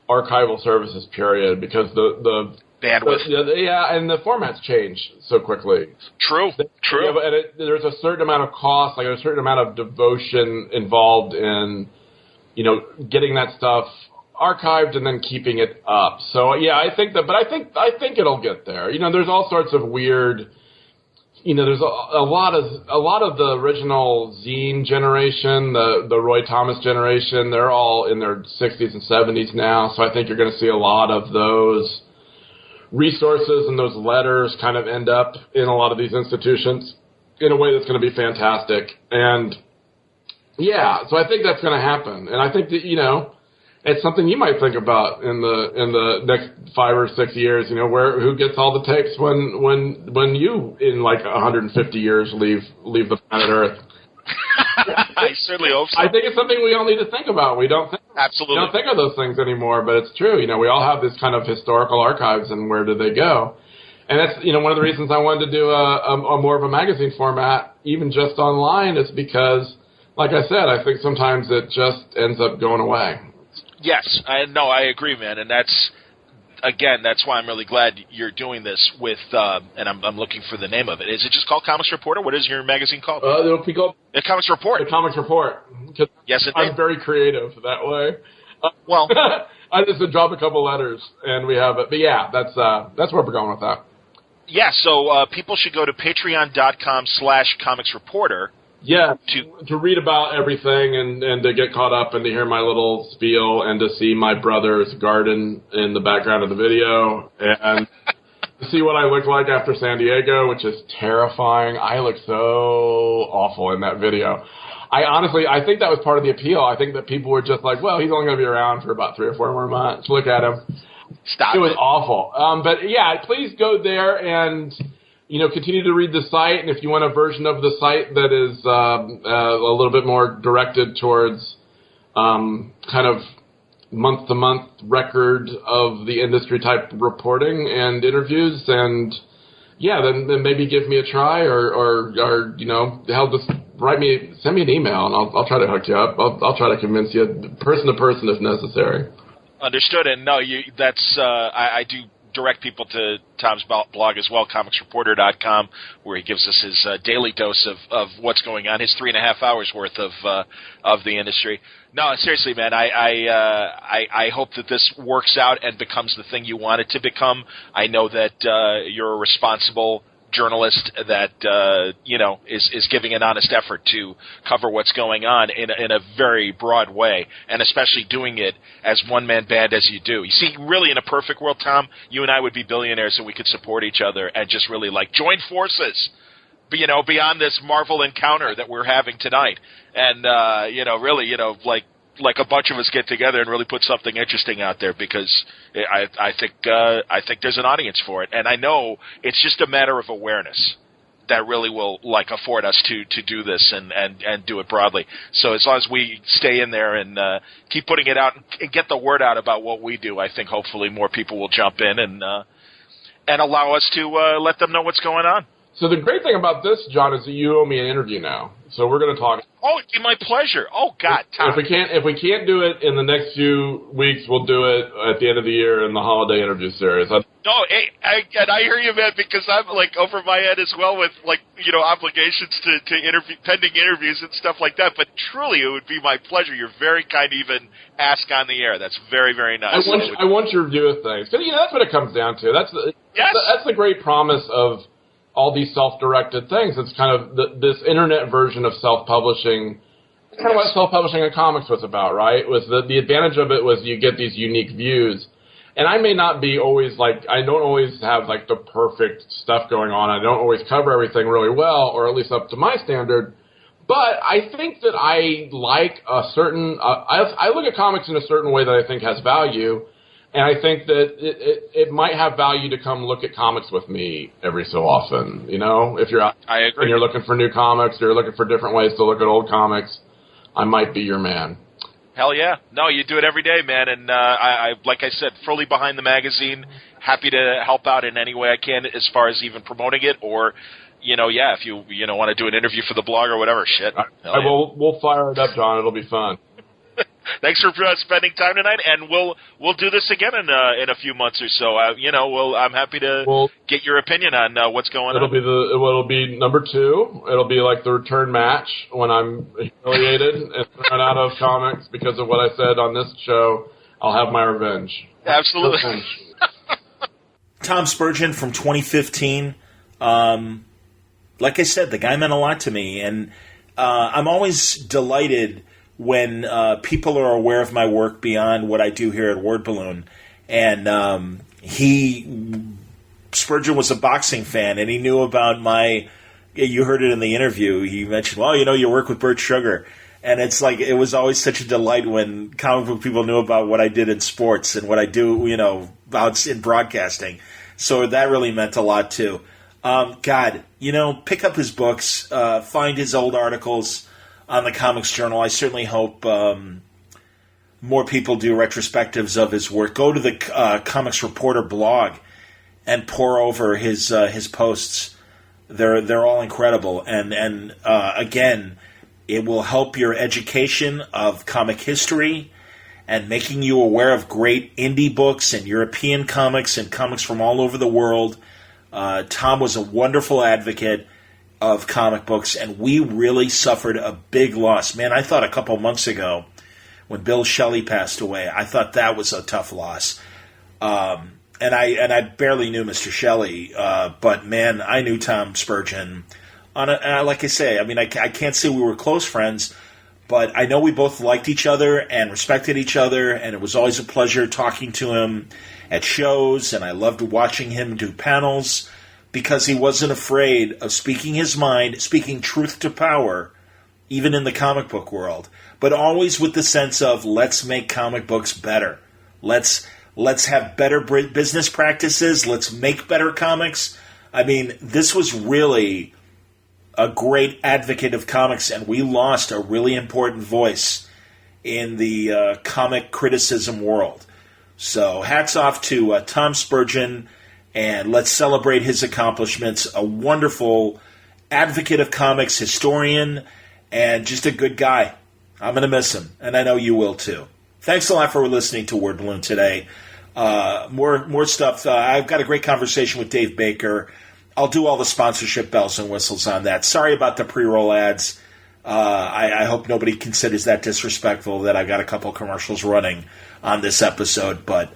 archival services, period, because the bandwidth. And the formats change so quickly. True. And there's a certain amount of cost, a certain amount of devotion involved in, getting that stuff archived and then keeping it up. So I think it'll get there. There's all sorts of weird. There's a lot of the original zine generation, the Roy Thomas generation. They're all in their 60s and 70s now. So I think you're going to see a lot of those resources and those letters kind of end up in a lot of these institutions in a way that's going to be fantastic. And so I think that's going to happen. And I think that it's something you might think about in the next 5 or 6 years. Who gets all the tapes when you in 150 years leave the planet Earth. I certainly hope so. I think it's something we all need to think about. We don't think of those things anymore, but it's true. We all have this kind of historical archives, and where do they go? And that's one of the reasons I wanted to do a more of a magazine format, even just online, is because, like I said, I think sometimes it just ends up going away. Yes, I agree, man, and that's why I'm really glad you're doing this with, and I'm looking for the name of it. Is it just called Comics Reporter? What is your magazine called? It'll be called The Comics Report. The Comics Report. Yes, I'm very creative that way. Well, I just drop a couple letters and we have it. But that's where we're going with that. Yeah, so people should go to patreon.com/comicsreporter. Yeah, to read about everything and to get caught up and to hear my little spiel and to see my brother's garden in the background of the video and to see what I look like after San Diego, which is terrifying. I look so awful in that video. I think that was part of the appeal. I think that people were just like, well, he's only going to be around for about 3 or 4 more months. Look at him. Stop it. It was awful. But please go there and continue to read the site, and if you want a version of the site that is a little bit more directed towards kind of month-to-month record of the industry type reporting and interviews, and then maybe give me a try, or just send me an email, and I'll try to hook you up. I'll try to convince you, person to person, if necessary. Understood, and no, that's I do direct people to Tom's blog as well, comicsreporter.com, where he gives us his daily dose of what's going on, his 3.5 hours worth of the industry. No, seriously, man, I hope that this works out and becomes the thing you want it to become. I know that you're a responsible journalist that is giving an honest effort to cover what's going on in a very broad way, and especially doing it as one-man band as you do. You see, really, in a perfect world, Tom, you and I would be billionaires and we could support each other and just really join forces, beyond this Marvel encounter that we're having tonight, and really, like a bunch of us get together and really put something interesting out there, because I think there's an audience for it, and I know it's just a matter of awareness that really will afford us to do this and do it broadly. So as long as we stay in there and keep putting it out and get the word out about what we do, I think hopefully more people will jump in and allow us to let them know what's going on. So the great thing about this, John, is that you owe me an interview now. So we're going to talk. Oh, it'd be my pleasure. Oh, God, Tom. If we can't do it in the next few weeks, we'll do it at the end of the year in the holiday interview series. No, hey, I hear you, man, because I'm like over my head as well with obligations to pending interviews and stuff like that. But truly, it would be my pleasure. You're very kind to even ask on the air. This very, very nice. I want your view of things. Because that's what it comes down to. That's the great promise of all these self-directed things. It's kind of this internet version of self-publishing. It's kind of what self-publishing in comics was about, right? Was the advantage of it was you get these unique views. And I may not be always I don't always have the perfect stuff going on. I don't always cover everything really well, or at least up to my standard. But I think that I like a certain, I look at comics in a certain way that I think has value. And I think that it might have value to come look at comics with me every so often. If you're out I agree. and you're looking for new comics, or you're looking for different ways to look at old comics, I might be your man. Hell yeah. No, you do it every day, man. And I like I said, fully behind the magazine, happy to help out in any way I can as far as even promoting it, or, if you want to do an interview for the blog or whatever, shit. We'll fire it up, John. It'll be fun. Thanks for spending time tonight, and we'll do this again in a few months or so. I'm happy to get your opinion on what's going on. It'll be number 2. It'll be like the return match when I'm humiliated and thrown out of comics because of what I said on this show. I'll have my revenge. Absolutely. Tom Spurgeon from 2015. Like I said, the guy meant a lot to me, and I'm always delighted when people are aware of my work beyond what I do here at Word Balloon. And Spurgeon was a boxing fan, and he knew about you heard it in the interview, he mentioned, well, you work with Bert Sugar. And it's it was always such a delight when comic book people knew about what I did in sports and what I do, out in broadcasting. So that really meant a lot, too. God, pick up his books, find his old articles on the Comics Journal. I certainly hope more people do retrospectives of his work. Go to the Comics Reporter blog and pore over his posts. They're all incredible, and again, it will help your education of comic history and making you aware of great indie books and European comics and comics from all over the world. Tom was a wonderful advocate of comic books, and we really suffered a big loss. Man, I thought a couple months ago when Bill Shelley passed away, I thought that was a tough loss. And I barely knew Mr. Shelley, but man, I knew Tom Spurgeon. Like I say, I can't say we were close friends, but I know we both liked each other and respected each other, and it was always a pleasure talking to him at shows, and I loved watching him do panels, because he wasn't afraid of speaking his mind, speaking truth to power, even in the comic book world, but always with the sense of, let's make comic books better. Let's have better business practices. Let's make better comics. This was really a great advocate of comics, and we lost a really important voice in the comic criticism world. So hats off to Tom Spurgeon, and let's celebrate his accomplishments. A wonderful advocate of comics, historian, and just a good guy. I'm going to miss him, and I know you will too. Thanks a lot for listening to Word Balloon today. More stuff. I've got a great conversation with Dave Baker. I'll do all the sponsorship bells and whistles on that. Sorry about the pre-roll ads. I hope nobody considers that disrespectful that I got a couple commercials running on this episode, but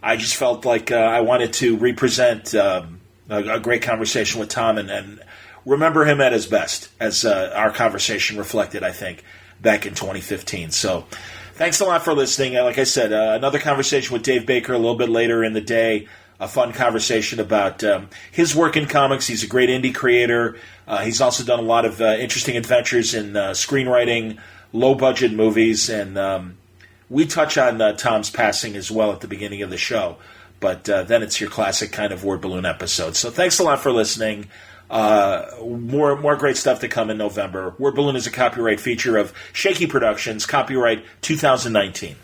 I just felt like I wanted to represent a great conversation with Tom and remember him at his best, as our conversation reflected, I think, back in 2015. So thanks a lot for listening. Like I said, another conversation with Dave Baker a little bit later in the day, a fun conversation about his work in comics. He's a great indie creator. He's also done a lot of interesting adventures in screenwriting, low-budget movies, and we touch on Tom's passing as well at the beginning of the show, but then it's your classic kind of Word Balloon episode. So thanks a lot for listening. More great stuff to come in November. Word Balloon is a copyright feature of Shaky Productions, copyright 2019.